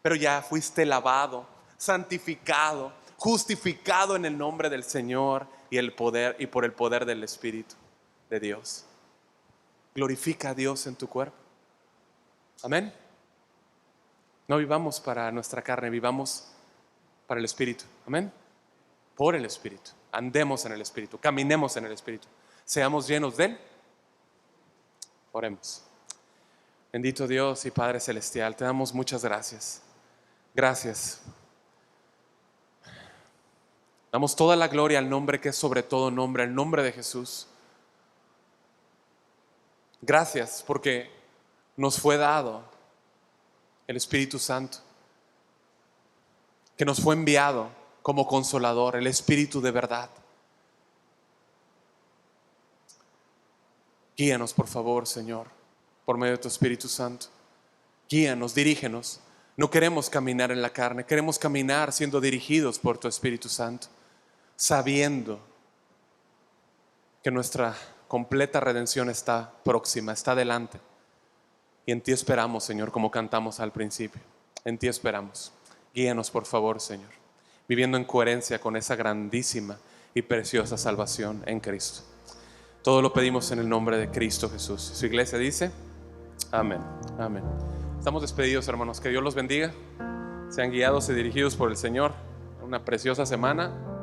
pero ya fuiste lavado, santificado, justificado en el nombre del Señor y por el poder del Espíritu de Dios. Glorifica a Dios en tu cuerpo. Amén. No vivamos para nuestra carne, vivamos para el Espíritu. Amén. Por el Espíritu. Andemos en el Espíritu, caminemos en el Espíritu. Seamos llenos de Él. Oremos. Bendito Dios y Padre Celestial, te damos muchas gracias. Gracias. Damos toda la gloria al nombre que es sobre todo nombre, al nombre de Jesús. Gracias porque nos fue dado el Espíritu Santo, que nos fue enviado como consolador, el Espíritu de verdad. Guíanos, por favor, Señor, por medio de tu Espíritu Santo. Guíanos, dirígenos. No queremos caminar en la carne, queremos caminar siendo dirigidos por tu Espíritu Santo, sabiendo que nuestra completa redención está próxima, está delante. Y en ti esperamos, Señor, como cantamos al principio. En ti esperamos. Guíanos, por favor, Señor, viviendo en coherencia con esa grandísima y preciosa salvación en Cristo. Todo lo pedimos en el nombre de Cristo Jesús. Su iglesia dice: amén, amén. Estamos despedidos, hermanos. Que Dios los bendiga. Sean guiados y dirigidos por el Señor. Una preciosa semana.